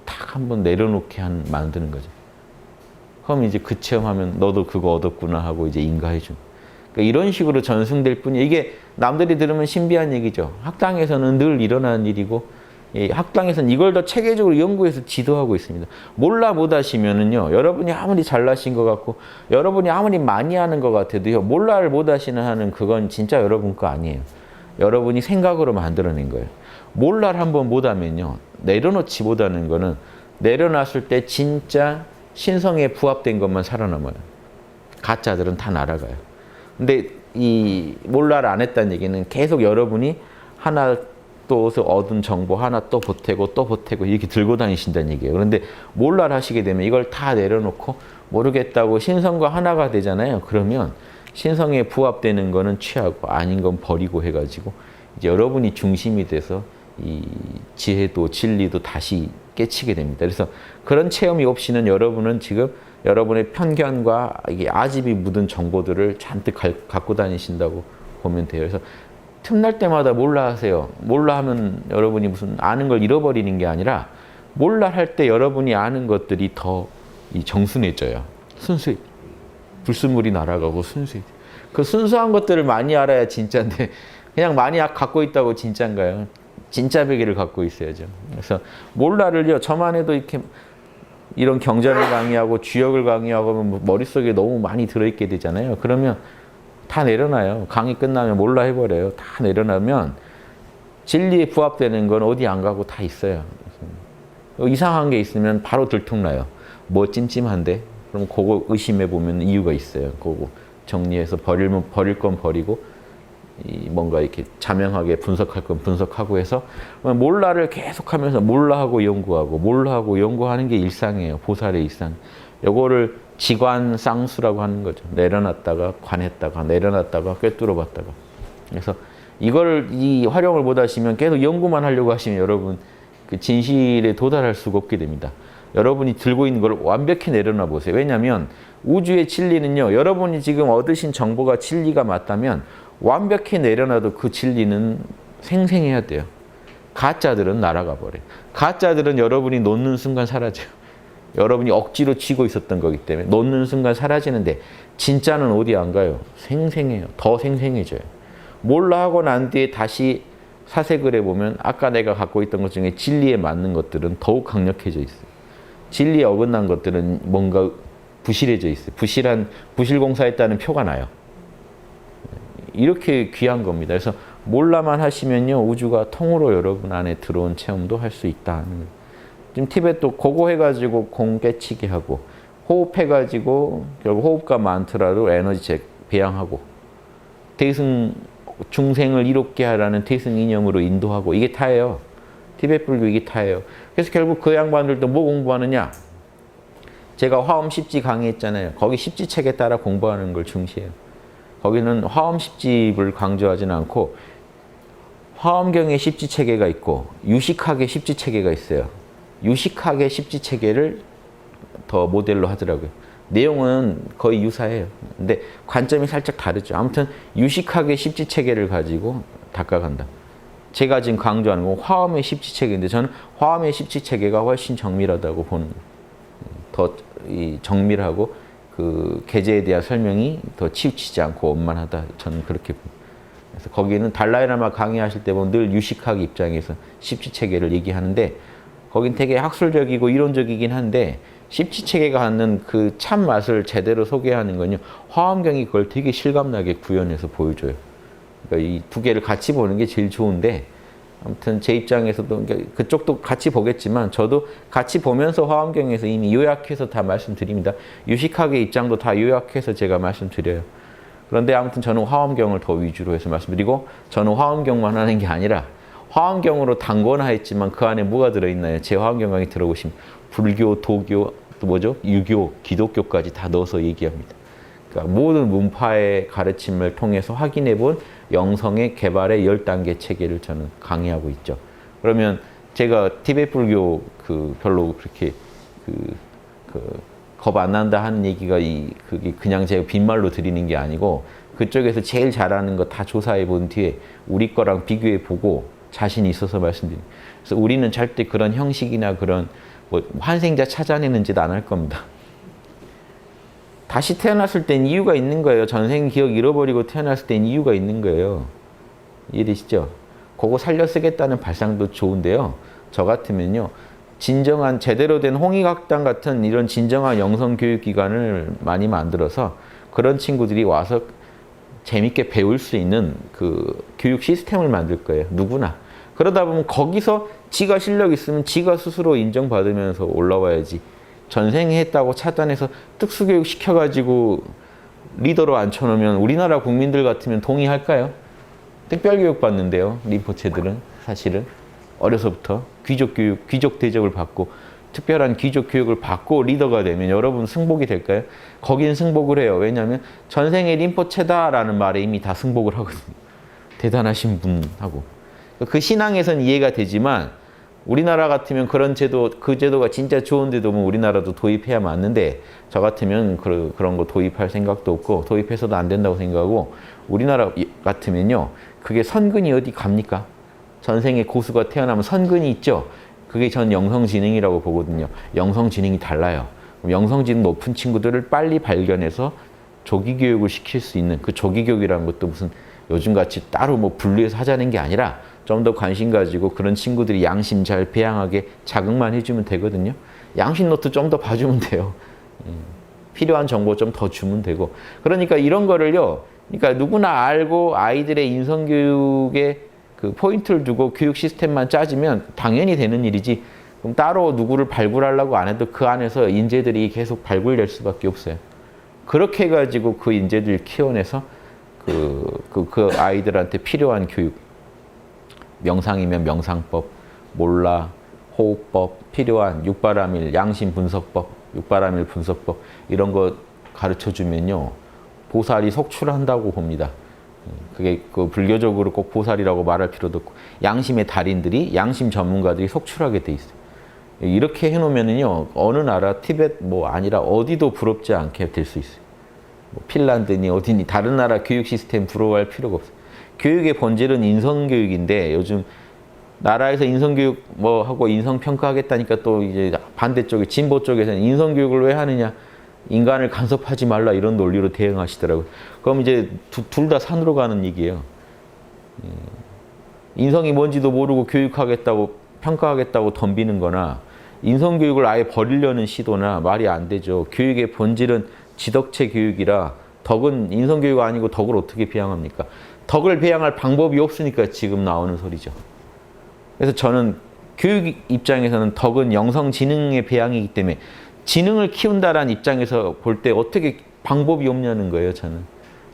탁 한번 내려놓게 만드는 거죠. 그럼 이제 그 체험하면 너도 그거 얻었구나 하고 이제 인가해 준. 그러니까 이런 식으로 전승될 뿐이에요. 이게 남들이 들으면 신비한 얘기죠. 학당에서는 늘 일어나는 일이고 이 학당에서는 이걸 더 체계적으로 연구해서 지도하고 있습니다. 몰라 못하시면은요, 여러분이 아무리 잘나신 것 같고, 여러분이 아무리 많이 하는 것 같아도요, 몰라를 못하시는 하는 그건 진짜 여러분 거 아니에요. 여러분이 생각으로 만들어낸 거예요. 몰라를 한번 못하면요, 내려놓지 못하는 거는 내려놨을 때 진짜 신성에 부합된 것만 살아남아요. 가짜들은 다 날아가요. 근데 이 몰라를 안 했다는 얘기는 계속 여러분이 하나 또 얻은 정보 하나 또 보태고 또 보태고 이렇게 들고 다니신다는 얘기예요. 그런데 몰라를 하시게 되면 이걸 다 내려놓고 모르겠다고 신성과 하나가 되잖아요. 그러면 신성에 부합되는 거는 취하고 아닌 건 버리고 해가지고 이제 여러분이 중심이 돼서 이 지혜도 진리도 다시 깨치게 됩니다. 그래서 그런 체험이 없이는 여러분은 지금 여러분의 편견과 이게 아집이 묻은 정보들을 잔뜩 갖고 다니신다고 보면 돼요. 그래서 틈날 때마다 몰라 하세요. 몰라 하면 여러분이 무슨 아는 걸 잃어버리는 게 아니라 몰라 할 때 여러분이 아는 것들이 더 이 정순해져요. 순수해. 불순물이 날아가고 순수해. 그 순수한 것들을 많이 알아야 진짜인데 그냥 많이 갖고 있다고 진짜인가요? 진짜 베개를 갖고 있어야죠. 그래서 몰라를요, 저만 해도 이렇게 이런 경전을 강의하고 주역을 강의하고 하면 머릿속에 너무 많이 들어있게 되잖아요. 그러면 다 내려놔요. 강의 끝나면 몰라 해버려요. 다 내려놔면 진리에 부합되는 건 어디 안 가고 다 있어요. 이상한 게 있으면 바로 들통나요. 뭐 찜찜한데? 그럼 그거 의심해 보면 이유가 있어요. 그거 정리해서 버릴 건 버리고 뭔가 이렇게 자명하게 분석할 건 분석하고 해서 몰라를 계속하면서 몰라하고 연구하고 몰라하고 연구하는 게 일상이에요. 보살의 일상. 요거를 지관쌍수라고 하는 거죠. 내려놨다가 관했다가 내려놨다가 꿰뚫어 봤다가. 그래서 이걸 이 활용을 못 하시면 계속 연구만 하려고 하시면 여러분 그 진실에 도달할 수가 없게 됩니다. 여러분이 들고 있는 걸 완벽히 내려놔 보세요. 왜냐하면 우주의 진리는요, 여러분이 지금 얻으신 정보가 진리가 맞다면 완벽히 내려놔도 그 진리는 생생해야 돼요. 가짜들은 날아가 버려요. 가짜들은 여러분이 놓는 순간 사라져요. 여러분이 억지로 쥐고 있었던 거기 때문에 놓는 순간 사라지는데 진짜는 어디 안 가요? 생생해요. 더 생생해져요. 몰라 하고 난 뒤에 다시 사색을 해보면 아까 내가 갖고 있던 것 중에 진리에 맞는 것들은 더욱 강력해져 있어요. 진리에 어긋난 것들은 뭔가 부실해져 있어요. 부실공사했다는 표가 나요. 이렇게 귀한 겁니다. 그래서 몰라만 하시면요, 우주가 통으로 여러분 안에 들어온 체험도 할 수 있다. 지금 티벳도 그거 해가지고 공 깨치게 하고, 호흡해가지고 결국 호흡과 만트라로 에너지 배양하고, 대승 중생을 이롭게 하라는 대승 이념으로 인도하고, 이게 다예요. 티벳 불교 이게 다예요. 그래서 결국 그 양반들도 뭐 공부하느냐? 제가 화엄 십지 강의했잖아요. 거기 십지 책에 따라 공부하는 걸 중시해요. 거기는 화엄 십지를 강조하지는 않고 화엄경의 십지 체계가 있고 유식학의 십지 체계가 있어요. 유식학의 십지 체계를 더 모델로 하더라고요. 내용은 거의 유사해요. 근데 관점이 살짝 다르죠. 아무튼 유식학의 십지 체계를 가지고 닦아간다. 제가 지금 강조하는 건 화엄의 십지 체계인데 저는 화엄의 십지 체계가 훨씬 정밀하다고 보는 거예요. 더 정밀하고 그 계제에 대한 설명이 더 치우치지 않고 원만하다. 저는 그렇게 봅니다. 그래서 거기는 달라이라마 강의하실 때 보면 늘 유식학 입장에서 십지 체계를 얘기하는데 거긴 되게 학술적이고 이론적이긴 한데 십지 체계가 갖는 그 참 맛을 제대로 소개하는 건요. 화엄경이 그걸 되게 실감나게 구현해서 보여줘요. 그러니까 이 두 개를 같이 보는 게 제일 좋은데 아무튼 제 입장에서도 그쪽도 같이 보겠지만 저도 같이 보면서 화엄경에서 이미 요약해서 다 말씀드립니다. 유식학의 입장도 다 요약해서 제가 말씀드려요. 그런데 아무튼 저는 화엄경을 더 위주로 해서 말씀드리고 저는 화엄경만 하는 게 아니라 화엄경으로 단권화했지만 그 안에 뭐가 들어있나요? 제 화엄경 강의 들어보시면 불교, 도교, 또 뭐죠? 유교, 기독교까지 다 넣어서 얘기합니다. 그러니까 모든 문파의 가르침을 통해서 확인해 본 영성의 개발의 10단계 체계를 저는 강의하고 있죠. 그러면 제가 티베트 불교 별로 그렇게 겁 안 난다 하는 얘기가 그게 그냥 제가 빈말로 드리는 게 아니고 그쪽에서 제일 잘하는 거 다 조사해 본 뒤에 우리 거랑 비교해 보고 자신이 있어서 말씀드립니다. 그래서 우리는 절대 그런 형식이나 그런 뭐 환생자 찾아내는 짓 안 할 겁니다. 다시 태어났을 땐 이유가 있는 거예요. 전생 기억 잃어버리고 태어났을 땐 이유가 있는 거예요. 이해되시죠? 그거 살려 쓰겠다는 발상도 좋은데요. 저 같으면요. 진정한 제대로 된 홍익학당 같은 이런 진정한 영성교육기관을 많이 만들어서 그런 친구들이 와서 재밌게 배울 수 있는 그 교육 시스템을 만들 거예요. 누구나. 그러다 보면 거기서 지가 실력 있으면 지가 스스로 인정받으면서 올라와야지. 전생했다고 차단해서 특수교육 시켜가지고 리더로 앉혀놓으면 우리나라 국민들 같으면 동의할까요? 특별교육 받는데요. 림포체들은 사실은 어려서부터 귀족교육, 귀족 대접을 받고 특별한 귀족 교육을 받고 리더가 되면 여러분 승복이 될까요? 거긴 승복을 해요. 왜냐하면 전생의 림포체다라는 말에 이미 다 승복을 하거든요. 대단하신 분하고. 그 신앙에선 이해가 되지만 우리나라 같으면 그런 제도, 그 제도가 진짜 좋은데도 뭐 우리나라도 도입해야 맞는데 저 같으면 그런 거 도입할 생각도 없고 도입해서도 안 된다고 생각하고 우리나라 같으면요. 그게 선근이 어디 갑니까? 전생에 고수가 태어나면 선근이 있죠. 그게 전 영성지능이라고 보거든요. 영성지능이 달라요. 영성지능 높은 친구들을 빨리 발견해서 조기교육을 시킬 수 있는 그 조기교육이라는 것도 무슨 요즘같이 따로 뭐 분리해서 하자는 게 아니라 좀 더 관심 가지고 그런 친구들이 양심 잘 배양하게 자극만 해주면 되거든요. 양심 노트 좀 더 봐주면 돼요. 필요한 정보 좀 더 주면 되고. 그러니까 이런 거를요. 그러니까 누구나 알고 아이들의 인성교육에 그 포인트를 두고 교육 시스템만 짜지면 당연히 되는 일이지. 그럼 따로 누구를 발굴하려고 안 해도 그 안에서 인재들이 계속 발굴될 수밖에 없어요. 그렇게 해가지고 그 인재들 키워내서 그 아이들한테 필요한 교육. 명상이면 명상법, 몰라, 호흡법, 필요한 육바라밀, 양심 분석법, 육바라밀 분석법 이런 거 가르쳐 주면요. 보살이 속출한다고 봅니다. 그게 그 불교적으로 꼭 보살이라고 말할 필요도 없고 양심의 달인들이 양심 전문가들이 속출하게 돼 있어요. 이렇게 해놓으면은요 어느 나라 티벳 뭐 아니라 어디도 부럽지 않게 될 수 있어요. 뭐 핀란드니 어디니 다른 나라 교육 시스템 부러워할 필요가 없어요. 교육의 본질은 인성교육인데 요즘 나라에서 인성교육 뭐 하고 인성평가하겠다니까 또 이제 반대쪽에 진보 쪽에서는 인성교육을 왜 하느냐 인간을 간섭하지 말라 이런 논리로 대응하시더라고요. 그럼 이제 둘 다 산으로 가는 얘기예요. 인성이 뭔지도 모르고 교육하겠다고 평가하겠다고 덤비는 거나 인성교육을 아예 버리려는 시도나 말이 안 되죠. 교육의 본질은 지덕체 교육이라 덕은 인성교육 아니고 덕을 어떻게 배양합니까? 덕을 배양할 방법이 없으니까 지금 나오는 소리죠. 그래서 저는 교육 입장에서는 덕은 영성지능의 배양이기 때문에 지능을 키운다라는 입장에서 볼 때 어떻게 방법이 없냐는 거예요, 저는.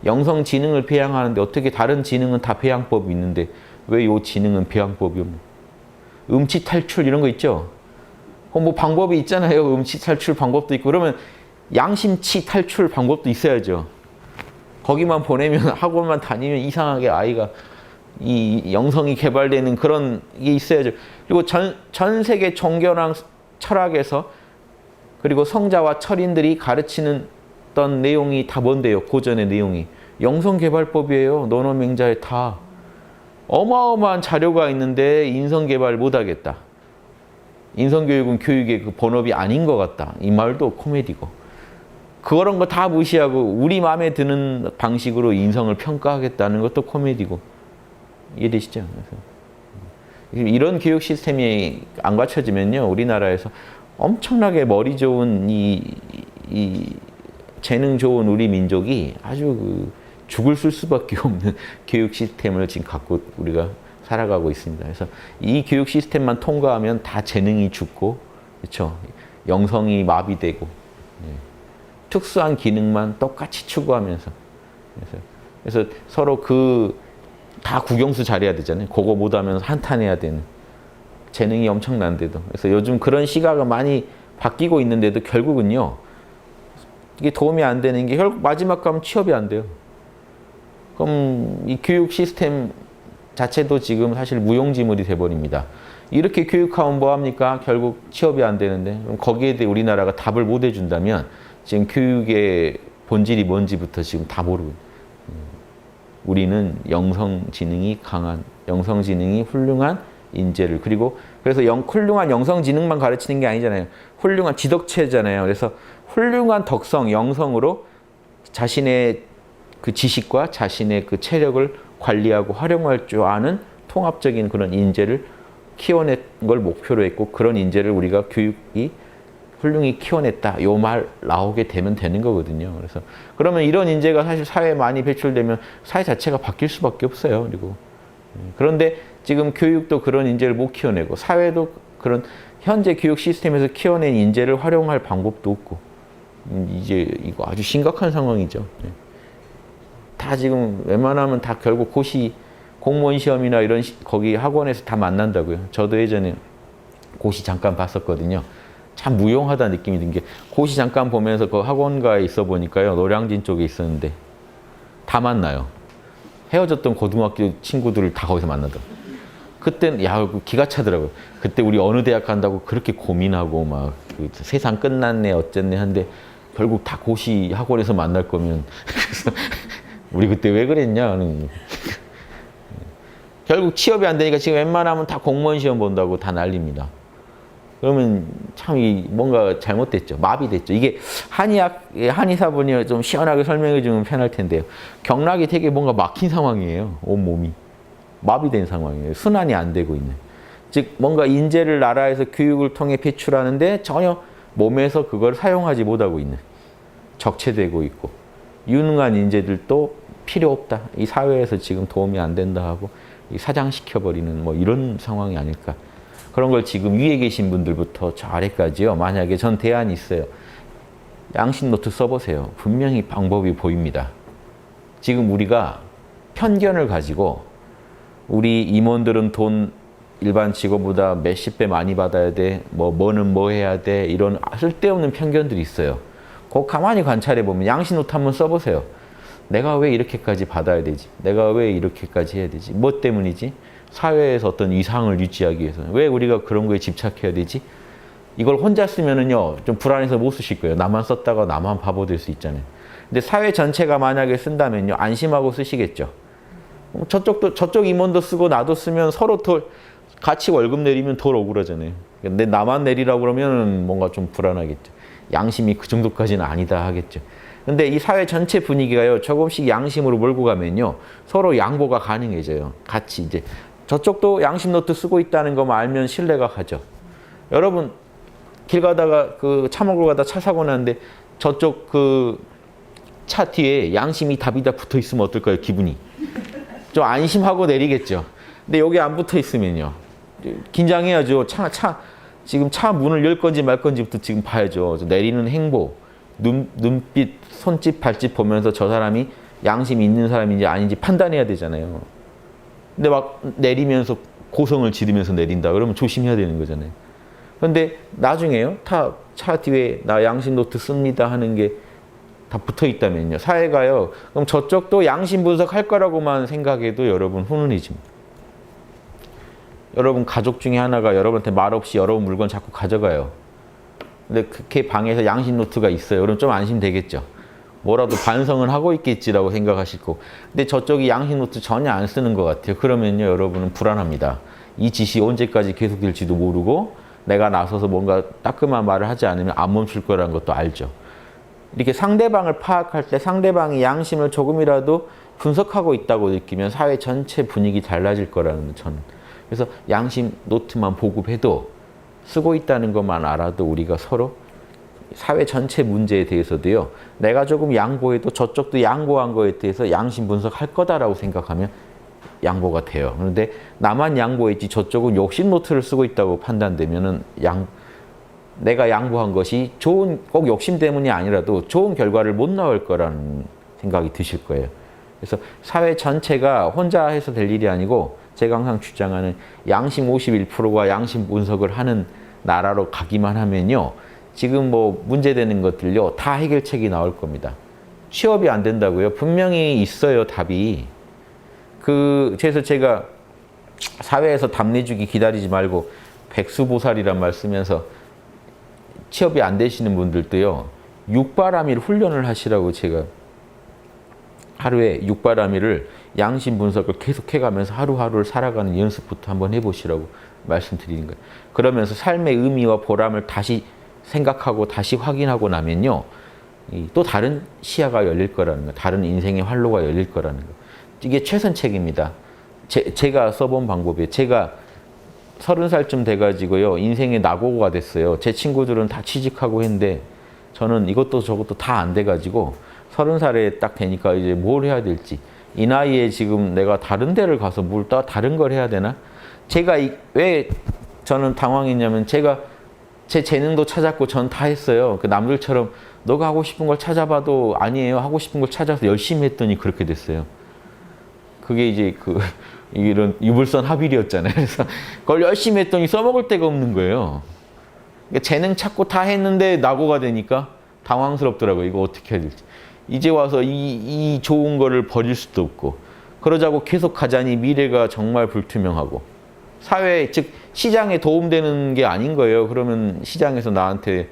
영성지능을 배양하는데 어떻게 다른 지능은 다 배양법이 있는데 왜 이 지능은 배양법이 없냐. 음치 탈출 이런 거 있죠? 뭐 방법이 있잖아요. 음치 탈출 방법도 있고 그러면 양심치 탈출 방법도 있어야죠. 거기만 보내면 학원만 다니면 이상하게 아이가 이 영성이 개발되는 그런 게 있어야죠. 그리고 전 세계 종교랑 철학에서 그리고 성자와 철인들이 가르치는 어떤 내용이 다 뭔데요? 고전의 내용이. 영성개발법이에요. 논어맹자에 다. 어마어마한 자료가 있는데 인성개발 못하겠다. 인성교육은 교육의 그 본업이 아닌 것 같다. 이 말도 코미디고. 그런 거 다 무시하고 우리 마음에 드는 방식으로 인성을 평가하겠다는 것도 코미디고. 이해되시죠? 그래서 이런 교육 시스템이 안 갖춰지면요. 우리나라에서 엄청나게 머리 좋은 이 재능 좋은 우리 민족이 아주 죽을 쓸 수밖에 없는 교육 시스템을 지금 갖고 우리가 살아가고 있습니다. 그래서 이 교육 시스템만 통과하면 다 재능이 죽고, 그렇죠? 영성이 마비되고, 특수한 기능만 똑같이 추구하면서, 그래서 서로 다 국영수 잘해야 되잖아요. 그거 못하면 한탄해야 되는 재능이 엄청난데도. 그래서 요즘 그런 시각은 많이 바뀌고 있는데도 결국은요, 이게 도움이 안 되는 게 결국 마지막 가면 취업이 안 돼요. 그럼 이 교육 시스템 자체도 지금 사실 무용지물이 돼버립니다. 이렇게 교육하면 뭐합니까? 결국 취업이 안 되는데 그럼 거기에 대해 우리나라가 답을 못 해준다면 지금 교육의 본질이 뭔지부터 지금 다 모르고 우리는 영성지능이 강한, 영성지능이 훌륭한 인재를 그리고 그래서 훌륭한 영성지능만 가르치는 게 아니잖아요. 훌륭한 지덕체잖아요. 그래서 훌륭한 덕성, 영성으로 자신의 그 지식과 자신의 그 체력을 관리하고 활용할 줄 아는 통합적인 그런 인재를 키워낸 걸 목표로 했고 그런 인재를 우리가 교육이 훌륭히 키워냈다. 요 말 나오게 되면 되는 거거든요. 그래서 그러면 이런 인재가 사실 사회에 많이 배출되면 사회 자체가 바뀔 수밖에 없어요. 그리고 그런데 지금 교육도 그런 인재를 못 키워내고 사회도 그런 현재 교육 시스템에서 키워낸 인재를 활용할 방법도 없고 이제 이거 아주 심각한 상황이죠. 다 지금 웬만하면 다 결국 고시 공무원 시험이나 이런 거기 학원에서 다 만난다고요. 저도 예전에 고시 잠깐 봤었거든요. 참 무용하다 느낌이 든 게 고시 잠깐 보면서 그 학원가에 있어 보니까요. 노량진 쪽에 있었는데 다 만나요. 헤어졌던 고등학교 친구들을 다 거기서 만나더라고요. 그때는 야 기가 차더라고요. 그때 우리 어느 대학 간다고 그렇게 고민하고 막 세상 끝났네 어쨌네 한데 결국 다 고시 학원에서 만날 거면 그래서 우리 그때 왜 그랬냐 하는 결국 취업이 안 되니까 지금 웬만하면 다 공무원 시험 본다고 다 난립니다. 그러면 참 뭔가 잘못됐죠. 마비됐죠. 이게 한의사분이 좀 시원하게 설명해 주면 편할 텐데요. 경락이 되게 뭔가 막힌 상황이에요. 온몸이. 마비된 상황이에요. 순환이 안 되고 있는. 즉 뭔가 인재를 나라에서 교육을 통해 배출하는데 전혀 몸에서 그걸 사용하지 못하고 있는. 적체되고 있고. 유능한 인재들도 필요 없다. 이 사회에서 지금 도움이 안 된다 하고 사장시켜버리는 뭐 이런 상황이 아닐까. 그런 걸 지금 위에 계신 분들부터 저 아래까지요. 만약에 전 대안이 있어요. 양심 노트 써보세요. 분명히 방법이 보입니다. 지금 우리가 편견을 가지고 우리 임원들은 돈 일반 직원보다 몇십 배 많이 받아야 돼. 뭐는 뭐 해야 돼. 이런 쓸데없는 편견들이 있어요. 그거 가만히 관찰해 보면 양심 노트 한번 써보세요. 내가 왜 이렇게까지 받아야 되지? 내가 왜 이렇게까지 해야 되지? 뭐 때문이지? 사회에서 어떤 이상을 유지하기 위해서 왜 우리가 그런 거에 집착해야 되지? 이걸 혼자 쓰면은요 좀 불안해서 못 쓰실 거예요. 나만 썼다가 나만 바보 될 수 있잖아요. 근데 사회 전체가 만약에 쓴다면요 안심하고 쓰시겠죠. 저쪽 임원도 쓰고 나도 쓰면 서로 같이 월급 내리면 덜 억울하잖아요. 근데 나만 내리라고 그러면 뭔가 좀 불안하겠죠. 양심이 그 정도까지는 아니다 하겠죠. 근데 이 사회 전체 분위기가요 조금씩 양심으로 몰고 가면요 서로 양보가 가능해져요. 같이 이제 저쪽도 양심 노트 쓰고 있다는 것만 알면 신뢰가 가죠. 여러분 길 가다가 차 먹으러 가다 차 사고 났는데 저쪽 차 뒤에 양심이 답이다 붙어 있으면 어떨까요? 기분이 좀 안심하고 내리겠죠. 근데 여기 안 붙어 있으면요 긴장해야죠. 지금 차 문을 열 건지 말 건지부터 지금 봐야죠. 내리는 행보, 눈빛, 손짓, 발짓 보면서 저 사람이 양심이 있는 사람인지 아닌지 판단해야 되잖아요. 근데 막 내리면서 고성을 지르면서 내린다 그러면 조심해야 되는 거잖아요. 근데 나중에요 차 뒤에 나 양심 노트 씁니다 하는 게 다 붙어 있다면요 사회가요 그럼 저쪽도 양심 분석할 거라고만 생각해도 여러분 훈훈해집니다. 여러분 가족 중에 하나가 여러분한테 말 없이 여러분 물건 자꾸 가져가요. 근데 그렇게 방에서 양심 노트가 있어요. 그럼 좀 안심되겠죠. 뭐라도 반성을 하고 있겠지라고 생각하실 거고. 근데 저쪽이 양심 노트 전혀 안 쓰는 것 같아요. 그러면요 여러분은 불안합니다. 이 짓이 언제까지 계속될지도 모르고 내가 나서서 뭔가 따끔한 말을 하지 않으면 안 멈출 거라는 것도 알죠. 이렇게 상대방을 파악할 때 상대방이 양심을 조금이라도 분석하고 있다고 느끼면 사회 전체 분위기 달라질 거라는 저는. 그래서 양심 노트만 보급해도 쓰고 있다는 것만 알아도 우리가 서로 사회 전체 문제에 대해서도요. 내가 조금 양보해도 저쪽도 양보한 거에 대해서 양심 분석할 거다라고 생각하면 양보가 돼요. 그런데 나만 양보했지 저쪽은 욕심 노트를 쓰고 있다고 판단되면은 내가 양보한 것이 꼭 욕심 때문이 아니라도 좋은 결과를 못 나올 거라는 생각이 드실 거예요. 그래서 사회 전체가 혼자 해서 될 일이 아니고 제가 항상 주장하는 양심 51%가 양심 분석을 하는 나라로 가기만 하면요. 지금 뭐 문제되는 것들요. 다 해결책이 나올 겁니다. 취업이 안 된다고요? 분명히 있어요, 답이. 그래서 제가 사회에서 답 내주기 기다리지 말고 백수보살이란 말 쓰면서 취업이 안 되시는 분들도요. 육바라밀 훈련을 하시라고 제가 하루에 육바라밀을 양심 분석을 계속해가면서 하루하루를 살아가는 연습부터 한번 해보시라고 말씀드리는 거예요. 그러면서 삶의 의미와 보람을 다시 생각하고 다시 확인하고 나면요. 또 다른 시야가 열릴 거라는 거예요. 다른 인생의 활로가 열릴 거라는 거예요. 이게 최선책입니다. 제가 써본 방법이에요. 제가 30살쯤 돼가지고요. 인생의 낙오가 됐어요. 제 친구들은 다 취직하고 했는데 저는 이것도 저것도 다 안 돼가지고 30살에 딱 되니까 이제 뭘 해야 될지. 이 나이에 지금 내가 다른 데를 가서 뭘 다른 걸 해야 되나? 제가 왜 저는 당황했냐면 제가 제 재능도 찾았고 전 다 했어요. 그 남들처럼 너가 하고 싶은 걸 찾아봐도 아니에요. 하고 싶은 걸 찾아서 열심히 했더니 그렇게 됐어요. 그게 이제 이런 유불선 합일이었잖아요. 그래서 그걸 열심히 했더니 써먹을 데가 없는 거예요. 그러니까 재능 찾고 다 했는데 낙오가 되니까 당황스럽더라고요. 이거 어떻게 해야 될지. 이제 와서 이 좋은 거를 버릴 수도 없고 그러자고 계속 가자니 미래가 정말 불투명하고 사회 즉 시장에 도움되는 게 아닌 거예요. 그러면 시장에서 나한테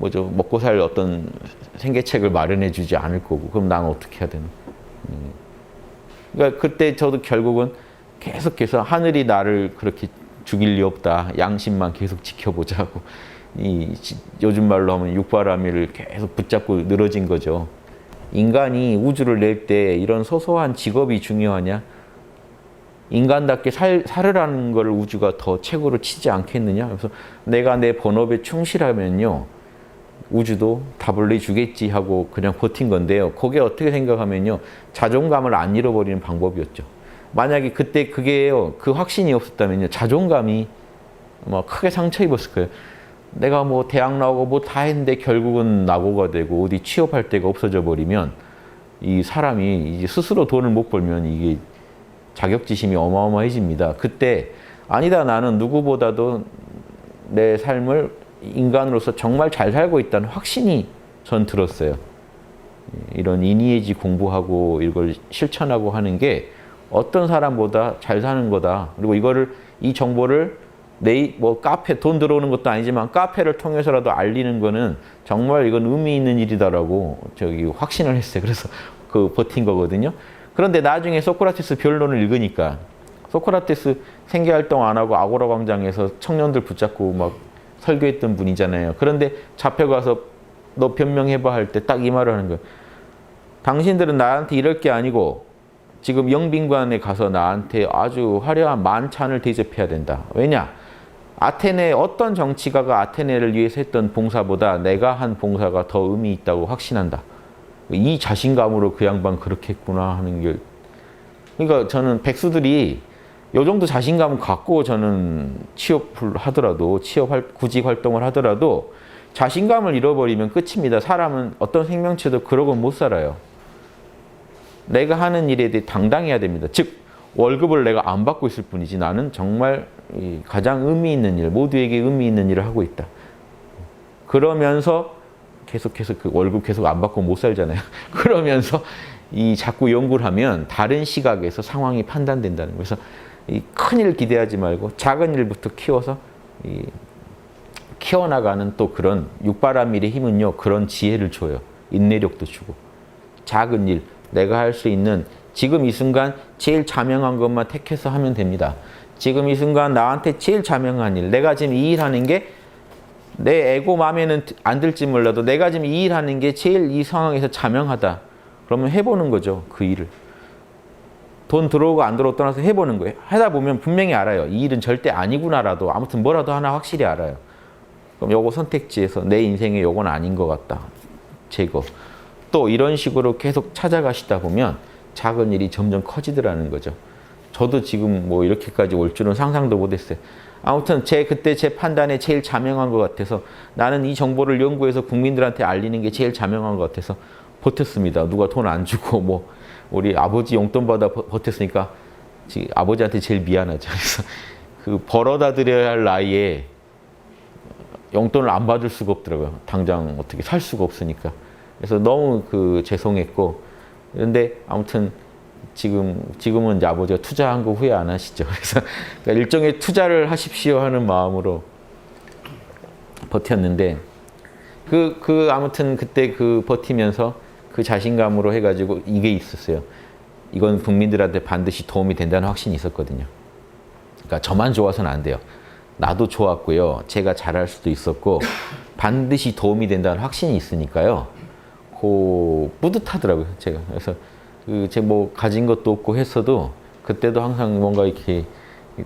먹고 살 어떤 생계책을 마련해 주지 않을 거고 그럼 난 어떻게 해야 되나. 그러니까 그때 저도 결국은 계속해서 하늘이 나를 그렇게 죽일 리 없다. 양심만 계속 지켜보자고. 요즘 말로 하면 육바라밀을 계속 붙잡고 늘어진 거죠. 인간이 우주를 낼 때 이런 소소한 직업이 중요하냐? 인간답게 살으라는 걸 우주가 더 최고로 치지 않겠느냐? 그래서 내가 내 본업에 충실하면요. 우주도 답을 내주겠지 하고 그냥 버틴 건데요. 그게 어떻게 생각하면요. 자존감을 안 잃어버리는 방법이었죠. 만약에 그때 그 확신이 없었다면요. 자존감이 크게 상처 입었을 거예요. 내가 대학 나오고 다 했는데 결국은 낙오가 되고 어디 취업할 데가 없어져 버리면 이 사람이 이제 스스로 돈을 못 벌면 이게 자격지심이 어마어마해집니다. 그때 아니다 나는 누구보다도 내 삶을 인간으로서 정말 잘 살고 있다는 확신이 전 들었어요. 이런 이니에지 공부하고 이걸 실천하고 하는 게 어떤 사람보다 잘 사는 거다. 그리고 이 정보를 카페 돈 들어오는 것도 아니지만 카페를 통해서라도 알리는 거는 정말 이건 의미 있는 일이다라고 확신을 했어요. 그래서 버틴 거거든요. 그런데 나중에 소크라테스 변론을 읽으니까 소크라테스 생계활동 안 하고 아고라 광장에서 청년들 붙잡고 설교했던 분이잖아요. 그런데 잡혀가서 너 변명해봐 할 때 딱 이 말을 하는 거예요. 당신들은 나한테 이럴 게 아니고 지금 영빈관에 가서 나한테 아주 화려한 만찬을 대접해야 된다. 왜냐? 아테네 어떤 정치가가 아테네를 위해서 했던 봉사보다 내가 한 봉사가 더 의미 있다고 확신한다. 이 자신감으로 그 양반 그렇게 했구나 하는 게 그러니까 저는 백수들이 요 정도 자신감을 갖고 저는 취업을 하더라도 구직 활동을 하더라도 자신감을 잃어버리면 끝입니다. 사람은 어떤 생명체도 그러고 못 살아요. 내가 하는 일에 대해 당당해야 됩니다. 즉 월급을 내가 안 받고 있을 뿐이지 나는 정말 가장 의미 있는 일, 모두에게 의미 있는 일을 하고 있다. 그러면서 계속해서 월급 계속 안 받고 못 살잖아요. 그러면서 자꾸 연구를 하면 다른 시각에서 상황이 판단된다는 거예요. 그래서 큰 일 기대하지 말고 작은 일부터 키워서 키워나가는 또 그런 육바라밀의 힘은요. 그런 지혜를 줘요. 인내력도 주고. 작은 일, 내가 할 수 있는 지금 이 순간 제일 자명한 것만 택해서 하면 됩니다. 지금 이 순간 나한테 제일 자명한 일, 내가 지금 이 일하는 게 내 에고 마음에는 안 들지 몰라도 내가 지금 이 일하는 게 제일 이 상황에서 자명하다. 그러면 해보는 거죠. 그 일을. 돈 들어오고 안 들어오고 떠나서 해보는 거예요. 하다 보면 분명히 알아요. 이 일은 절대 아니구나라도 아무튼 뭐라도 하나 확실히 알아요. 그럼 요거 선택지에서 내 인생에 요건 아닌 것 같다. 제거. 또 이런 식으로 계속 찾아가시다 보면 작은 일이 점점 커지더라는 거죠. 저도 지금 이렇게까지 올 줄은 상상도 못했어요. 아무튼 그때 제 판단에 제일 자명한 것 같아서 나는 이 정보를 연구해서 국민들한테 알리는 게 제일 자명한 것 같아서 버텼습니다. 누가 돈 안 주고 우리 아버지 용돈 받아 버텼으니까 아버지한테 제일 미안하죠. 그래서 벌어다 드려야 할 나이에 용돈을 안 받을 수가 없더라고요. 당장 어떻게 살 수가 없으니까. 그래서 너무 죄송했고 그런데 아무튼 지금은 이제 아버지가 투자한 거 후회 안 하시죠. 그래서 그러니까 일종의 투자를 하십시오 하는 마음으로 버텼는데 아무튼 그때 버티면서 그 자신감으로 해가지고 이게 있었어요. 이건 국민들한테 반드시 도움이 된다는 확신이 있었거든요. 그러니까 저만 좋아서는 안 돼요. 나도 좋았고요. 제가 잘할 수도 있었고 반드시 도움이 된다는 확신이 있으니까요. 뿌듯하더라고요. 제가. 그래서 가진 것도 없고 했어도 그때도 항상 뭔가 이렇게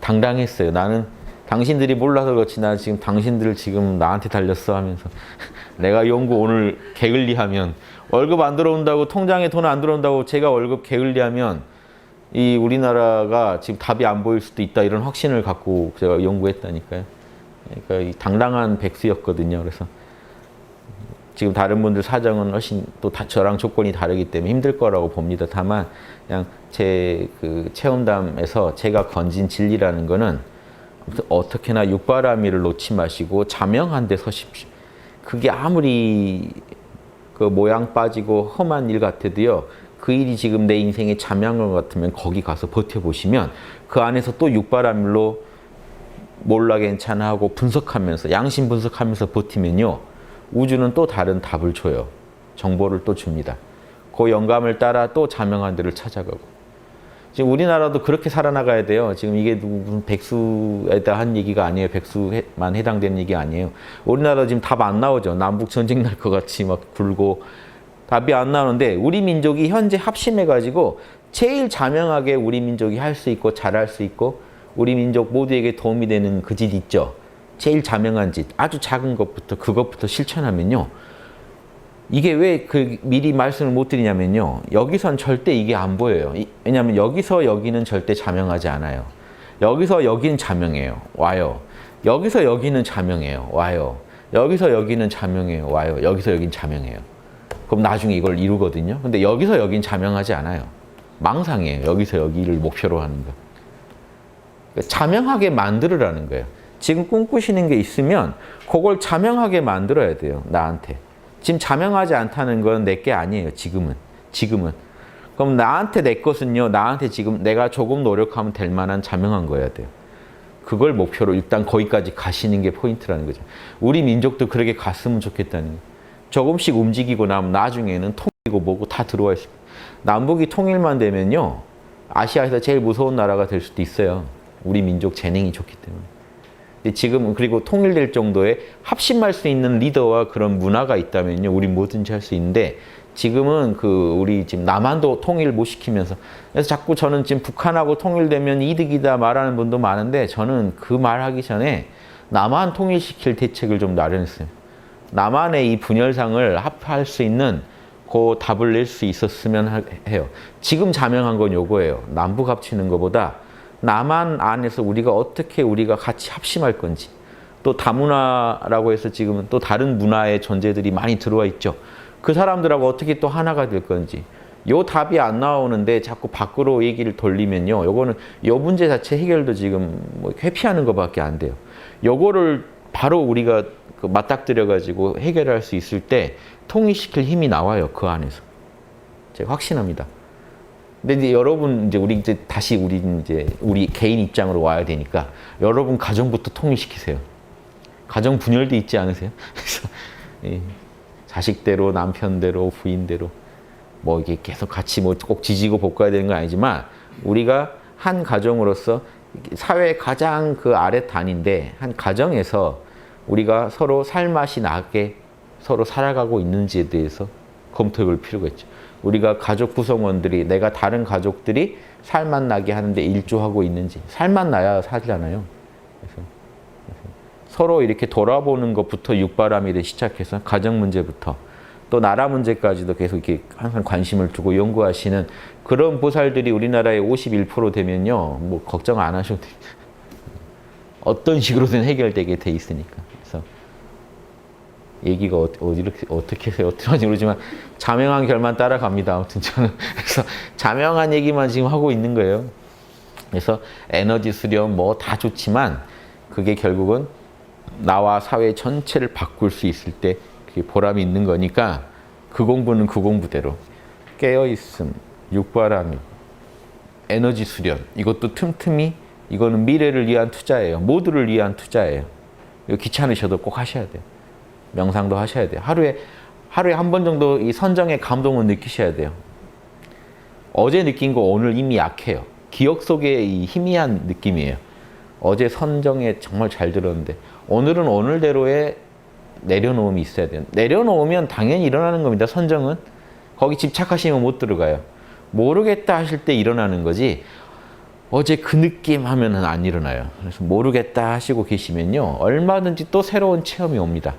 당당했어요. 나는 당신들이 몰라서 그렇지 나 지금 당신들 지금 나한테 달렸어 하면서 내가 연구 오늘 게을리하면 월급 안 들어온다고 통장에 돈 안 들어온다고 제가 월급 게을리하면 이 우리나라가 지금 답이 안 보일 수도 있다 이런 확신을 갖고 제가 연구했다니까요. 그러니까 이 당당한 백수였거든요. 그래서 지금 다른 분들 사정은 훨씬 또 저랑 조건이 다르기 때문에 힘들 거라고 봅니다. 다만 그냥 제 그 체험담에서 제가 건진 진리라는 거는 어떻게나 육바라밀을 놓지 마시고 자명한 데 서십시오. 그게 아무리 그 모양 빠지고 험한 일 같아도요. 그 일이 지금 내 인생에 자명한 것 같으면 거기 가서 버텨보시면 그 안에서 또 육바라밀로 몰라 괜찮아 하고 분석하면서 양심 분석하면서 버티면요. 우주는 또 다른 답을 줘요. 정보를 또 줍니다. 그 영감을 따라 또 자명한 데를 찾아가고. 지금 우리나라도 그렇게 살아나가야 돼요. 지금 이게 무슨 백수에다 한 얘기가 아니에요. 백수만 해당되는 얘기 아니에요. 우리나라 지금 답 안 나오죠. 남북 전쟁 날 것 같이 막 굴고 답이 안 나오는데 우리 민족이 현재 합심해가지고 제일 자명하게 우리 민족이 할 수 있고 잘할 수 있고 우리 민족 모두에게 도움이 되는 그 짓 있죠. 제일 자명한 짓, 아주 작은 것부터 그것부터 실천하면요. 이게 왜 그 미리 말씀을 못 드리냐면요. 여기선 절대 이게 안 보여요. 왜냐하면 여기서 여기는 절대 자명하지 않아요. 여기서 여기는 자명해요. 와요. 여기서 여기는 자명해요. 와요. 여기서 여기는 자명해요. 와요. 여기서 여기는 자명해요. 그럼 나중에 이걸 이루거든요. 근데 여기서 여기는 자명하지 않아요. 망상이에요. 여기서 여기를 목표로 하는 거. 자명하게 만들으라는 거예요. 지금 꿈꾸시는 게 있으면 그걸 자명하게 만들어야 돼요. 나한테. 지금 자명하지 않다는 건 내 게 아니에요. 지금은. 그럼 나한테 내 것은요. 나한테 지금 내가 조금 노력하면 될 만한 자명한 거여야 돼요. 그걸 목표로 일단 거기까지 가시는 게 포인트라는 거죠. 우리 민족도 그렇게 갔으면 좋겠다는 거예요. 조금씩 움직이고 나면 나중에는 통일이고 뭐고 다 들어와 있습니다. 남북이 통일만 되면요. 아시아에서 제일 무서운 나라가 될 수도 있어요. 우리 민족 재능이 좋기 때문에. 지금 그리고 통일될 정도의 합심할 수 있는 리더와 그런 문화가 있다면요. 우리 뭐든지 할 수 있는데 지금은 우리 지금 남한도 통일 못 시키면서 그래서 자꾸 저는 지금 북한하고 통일되면 이득이다 말하는 분도 많은데 저는 그 말하기 전에 남한 통일시킬 대책을 좀 마련했어요. 남한의 이 분열상을 합할 수 있는 그 답을 낼 수 있었으면 해요. 지금 자명한 건 요거예요. 남북 합치는 것보다 남한 안에서 우리가 같이 합심할 건지 또 다문화라고 해서 지금은 또 다른 문화의 존재들이 많이 들어와 있죠. 그 사람들하고 어떻게 또 하나가 될 건지 요 답이 안 나오는데 자꾸 밖으로 얘기를 돌리면요. 요거는 요 문제 자체 해결도 지금 뭐 회피하는 것밖에 안 돼요. 요거를 바로 우리가 맞닥뜨려 가지고 해결할 수 있을 때 통일시킬 힘이 나와요. 그 안에서. 제가 확신합니다. 근데 이제 여러분 다시 우리 개인 입장으로 와야 되니까 여러분 가정부터 통일시키세요. 가정 분열도 있지 않으세요? 그래서 자식대로 남편대로 부인대로 뭐 이게 계속 같이 뭐 꼭 지지고 볶아야 되는 건 아니지만 우리가 한 가정으로서 사회의 가장 그 아래 단인데 한 가정에서 우리가 서로 살맛이 나게 서로 살아가고 있는지에 대해서 검토해 볼 필요가 있죠. 우리가 가족 구성원들이 내가 다른 가족들이 살맛 나게 하는데 일조하고 있는지 살맛 나야 살잖아요. 그래서 서로 이렇게 돌아보는 것부터 육바람일에 시작해서 가정 문제부터 또 나라 문제까지도 계속 이렇게 항상 관심을 두고 연구하시는 그런 보살들이 우리나라의 51% 되면요. 뭐 걱정 안 하셔도 돼요. 어떤 식으로든 해결되게 돼 있으니까. 그래서 얘기가 어떻게 해서 어떻게 하는지 모르지만 자명한 결만 따라갑니다. 아무튼 저는 그래서 자명한 얘기만 지금 하고 있는 거예요. 그래서 에너지 수렴 뭐 다 좋지만 그게 결국은 나와 사회 전체를 바꿀 수 있을 때 그게 보람이 있는 거니까 그 공부는 그 공부대로 깨어있음, 육바람이, 에너지 수렴 이것도 틈틈이 이거는 미래를 위한 투자예요. 모두를 위한 투자예요. 이거 귀찮으셔도 꼭 하셔야 돼요. 명상도 하셔야 돼요. 하루에 한 번 정도 이 선정의 감동을 느끼셔야 돼요. 어제 느낀 거 오늘 이미 약해요. 기억 속에 이 희미한 느낌이에요. 어제 선정에 정말 잘 들었는데 오늘은 오늘대로의 내려놓음이 있어야 돼요. 내려놓으면 당연히 일어나는 겁니다. 선정은. 거기 집착하시면 못 들어가요. 모르겠다 하실 때 일어나는 거지 어제 그 느낌 하면은 안 일어나요. 그래서 모르겠다 하시고 계시면요. 얼마든지 또 새로운 체험이 옵니다.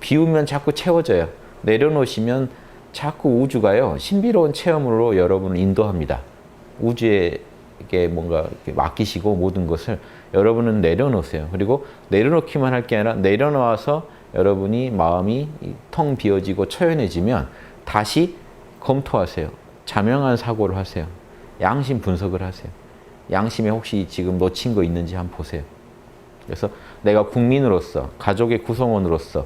비우면 자꾸 채워져요. 내려놓으시면 자꾸 우주가요. 신비로운 체험으로 여러분을 인도합니다. 우주에게 뭔가 맡기시고 모든 것을 여러분은 내려놓으세요. 그리고 내려놓기만 할 게 아니라 내려놓아서 여러분이 마음이 텅 비어지고 초연해지면 다시 검토하세요. 자명한 사고를 하세요. 양심 분석을 하세요. 양심에 혹시 지금 놓친 거 있는지 한번 보세요. 그래서 내가 국민으로서, 가족의 구성원으로서,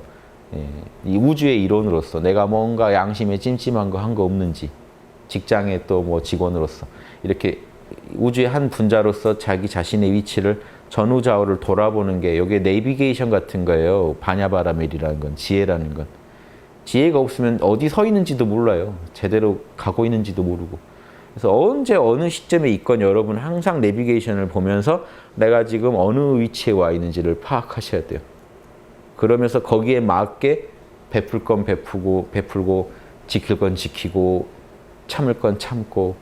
이 우주의 일원으로서 내가 뭔가 양심에 찜찜한 거 한 거 없는지, 직장의 또 뭐 직원으로서 이렇게 우주의 한 분자로서 자기 자신의 위치를 전후좌우를 돌아보는 게 이게 내비게이션 같은 거예요. 바냐바라멜이라는 건, 지혜라는 건. 지혜가 없으면 어디 서 있는지도 몰라요. 제대로 가고 있는지도 모르고. 그래서 언제 어느 시점에 있건 여러분 항상 내비게이션을 보면서 내가 지금 어느 위치에 와 있는지를 파악하셔야 돼요. 그러면서 거기에 맞게 베풀 건 베풀고 지킬 건 지키고 참을 건 참고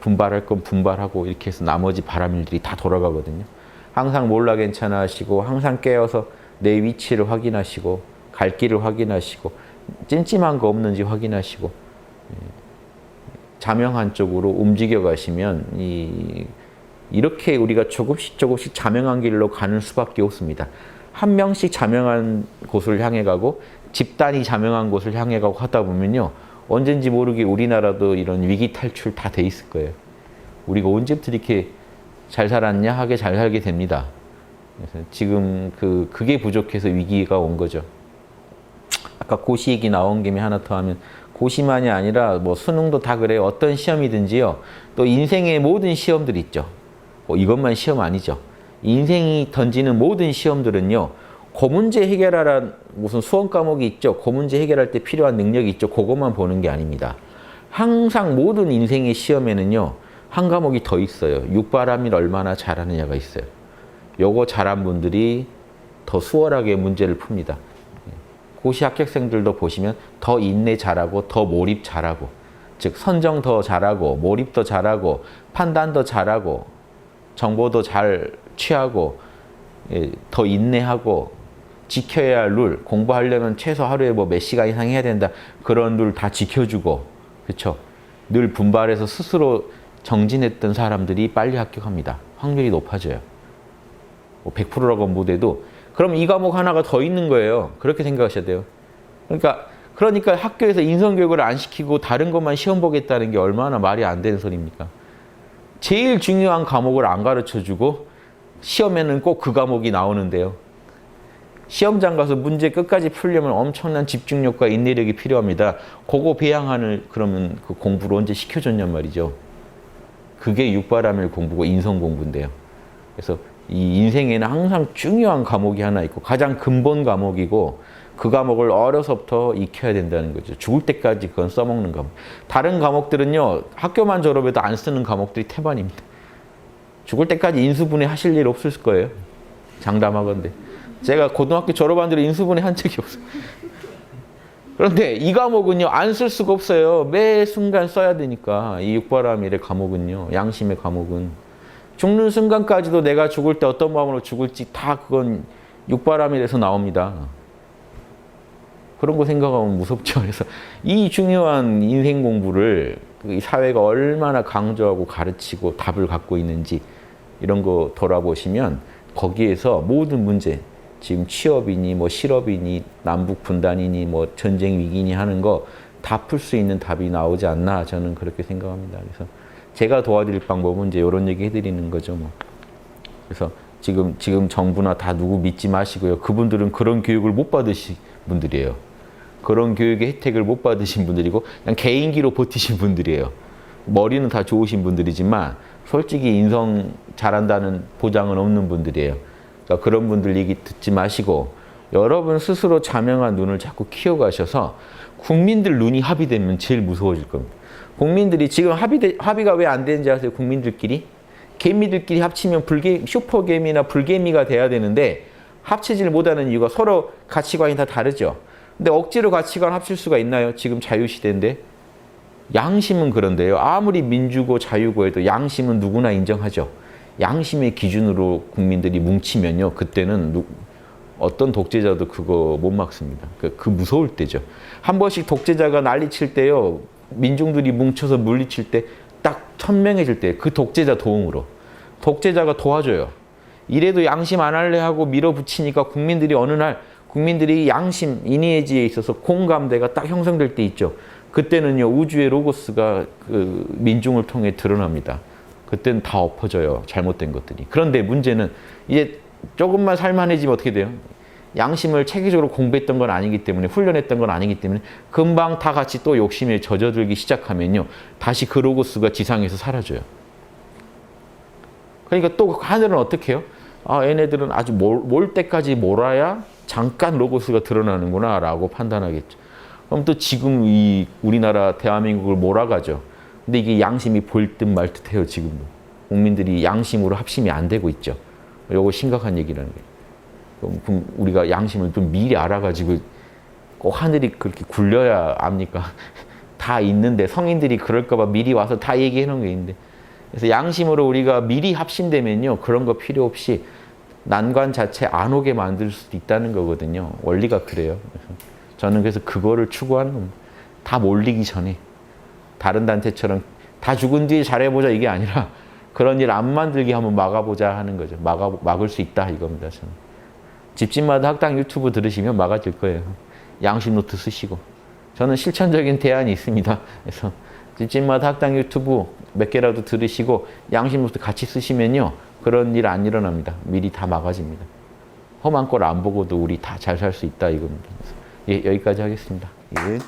분발할 건 분발하고 이렇게 해서 나머지 바람일들이 다 돌아가거든요. 항상 몰라 괜찮아 하시고 항상 깨어서 내 위치를 확인하시고 갈 길을 확인하시고 찜찜한 거 없는지 확인하시고 자명한 쪽으로 움직여 가시면 이렇게 우리가 조금씩 자명한 길로 가는 수밖에 없습니다. 한 명씩 자명한 곳을 향해 가고 집단이 자명한 곳을 향해 가고 하다 보면요. 언젠지 모르게 우리나라도 이런 위기 탈출 다 돼 있을 거예요. 우리가 언제부터 이렇게 잘 살았냐 하게 잘 살게 됩니다. 그래서 지금 그게 부족해서 위기가 온 거죠. 아까 고시 얘기 나온 김에 하나 더 하면 고시만이 아니라 뭐 수능도 다 그래요. 어떤 시험이든지요. 또 인생의 모든 시험들 있죠. 이것만 시험 아니죠. 인생이 던지는 모든 시험들은요. 그 문제 해결하란 무슨 수험 과목이 있죠. 그 문제 해결할 때 필요한 능력이 있죠. 그것만 보는 게 아닙니다. 항상 모든 인생의 시험에는요. 한 과목이 더 있어요. 육바람일 얼마나 잘하느냐가 있어요. 요거 잘한 분들이 더 수월하게 문제를 풉니다. 고시 합격생들도 보시면 더 인내 잘하고 더 몰입 잘하고 즉 선정 더 잘하고 몰입 더 잘하고 판단 더 잘하고 정보도 잘 취하고 더 인내하고 지켜야 할 룰, 공부하려면 최소 하루에 뭐 몇 시간 이상 해야 된다. 그런 룰 다 지켜주고 그렇죠? 늘 분발해서 스스로 정진했던 사람들이 빨리 합격합니다. 확률이 높아져요. 뭐 100%라고 못해도 그럼 이 과목 하나가 더 있는 거예요. 그렇게 생각하셔야 돼요. 그러니까 학교에서 인성교육을 안 시키고 다른 것만 시험 보겠다는 게 얼마나 말이 안 되는 소리입니까? 제일 중요한 과목을 안 가르쳐주고 시험에는 꼭 그 과목이 나오는데요. 시험장 가서 문제 끝까지 풀려면 엄청난 집중력과 인내력이 필요합니다. 그거 배양하는 그러면 그 공부를 언제 시켜줬냔 말이죠. 그게 육바람일 공부고 인성 공부인데요. 그래서 이 인생에는 항상 중요한 과목이 하나 있고 가장 근본 과목이고 그 과목을 어려서부터 익혀야 된다는 거죠. 죽을 때까지 그건 써먹는 과목. 다른 과목들은요. 학교만 졸업해도 안 쓰는 과목들이 태반입니다. 죽을 때까지 인수분해 하실 일 없을 거예요. 장담하건대. 제가 고등학교 졸업한 뒤로 인수분해 한 적이 없어요. 그런데 이 과목은요. 안 쓸 수가 없어요. 매 순간 써야 되니까. 이 육바람일의 과목은요. 양심의 과목은. 죽는 순간까지도 내가 죽을 때 어떤 마음으로 죽을지 다 그건 육바람일에서 나옵니다. 그런 거 생각하면 무섭죠. 그래서 이 중요한 인생 공부를 이 사회가 얼마나 강조하고 가르치고 답을 갖고 있는지 이런 거 돌아보시면 거기에서 모든 문제, 지금 취업이니 뭐 실업이니 남북 분단이니 뭐 전쟁 위기니 하는 거 다 풀 수 있는 답이 나오지 않나 저는 그렇게 생각합니다. 그래서 제가 도와드릴 방법은 이제 이런 얘기 해드리는 거죠. 뭐. 그래서 지금 정부나 다 누구 믿지 마시고요. 그분들은 그런 교육을 못 받으신 분들이에요. 그런 교육의 혜택을 못 받으신 분들이고 그냥 개인기로 버티신 분들이에요. 머리는 다 좋으신 분들이지만 솔직히 인성 잘한다는 보장은 없는 분들이에요. 그러니까 그런 분들 얘기 듣지 마시고 여러분 스스로 자명한 눈을 자꾸 키워가셔서 국민들 눈이 합의되면 제일 무서워질 겁니다. 국민들이 지금 합의가 왜 안 되는지 아세요? 국민들끼리? 개미들끼리 합치면 슈퍼개미나 불개미가 돼야 되는데 합치질 못하는 이유가 서로 가치관이 다 다르죠. 근데 억지로 가치관 합칠 수가 있나요? 지금 자유시대인데. 양심은 그런데요. 아무리 민주고 자유고 해도 양심은 누구나 인정하죠. 양심의 기준으로 국민들이 뭉치면요. 그때는 어떤 독재자도 그거 못 막습니다. 그 무서울 때죠. 한 번씩 독재자가 난리칠 때요. 민중들이 뭉쳐서 물리칠 때 딱 천명해질 때 그 독재자 도움으로. 독재자가 도와줘요. 이래도 양심 안 할래 하고 밀어붙이니까 국민들이 어느 날 국민들이 양심, 인의의지에 있어서 공감대가 딱 형성될 때 있죠. 그때는요. 우주의 로고스가 그 민중을 통해 드러납니다. 그때는 다 엎어져요. 잘못된 것들이. 그런데 문제는 이제 조금만 살만해지면 어떻게 돼요? 양심을 체계적으로 공부했던 건 아니기 때문에 훈련했던 건 아니기 때문에 금방 다 같이 또 욕심에 젖어들기 시작하면요. 다시 그 로고스가 지상에서 사라져요. 그러니까 또 하늘은 어떻게 해요? 아, 얘네들은 아주 몰 때까지 몰아야 잠깐 로고스가 드러나는구나 라고 판단하겠죠. 그럼 또 지금 이 우리나라 대한민국을 몰아가죠. 근데 이게 양심이 볼 듯 말 듯 해요, 지금도. 국민들이 양심으로 합심이 안 되고 있죠. 이거 심각한 얘기라는 거예요. 그럼 우리가 양심을 좀 미리 알아가지고 꼭 하늘이 그렇게 굴려야 압니까? 다 있는데 성인들이 그럴까봐 미리 와서 다 얘기해 놓은 게 있는데. 그래서 양심으로 우리가 미리 합심되면요. 그런 거 필요 없이 난관 자체 안 오게 만들 수도 있다는 거거든요. 원리가 그래요. 저는 그래서 그거를 추구하는 겁니다. 다 몰리기 전에. 다른 단체처럼 다 죽은 뒤에 잘해보자 이게 아니라 그런 일 안 만들게 한번 막아보자 하는 거죠. 막을 수 있다 이겁니다. 저는. 집집마다 학당 유튜브 들으시면 막아질 거예요. 양심 노트 쓰시고. 저는 실천적인 대안이 있습니다. 그래서 집집마다 학당 유튜브 몇 개라도 들으시고 양심 노트 같이 쓰시면요. 그런 일 안 일어납니다. 미리 다 막아집니다. 험한 꼴 안 보고도 우리 다 잘 살 수 있다 이겁니다. 그래서 예, 여기까지 하겠습니다. 예.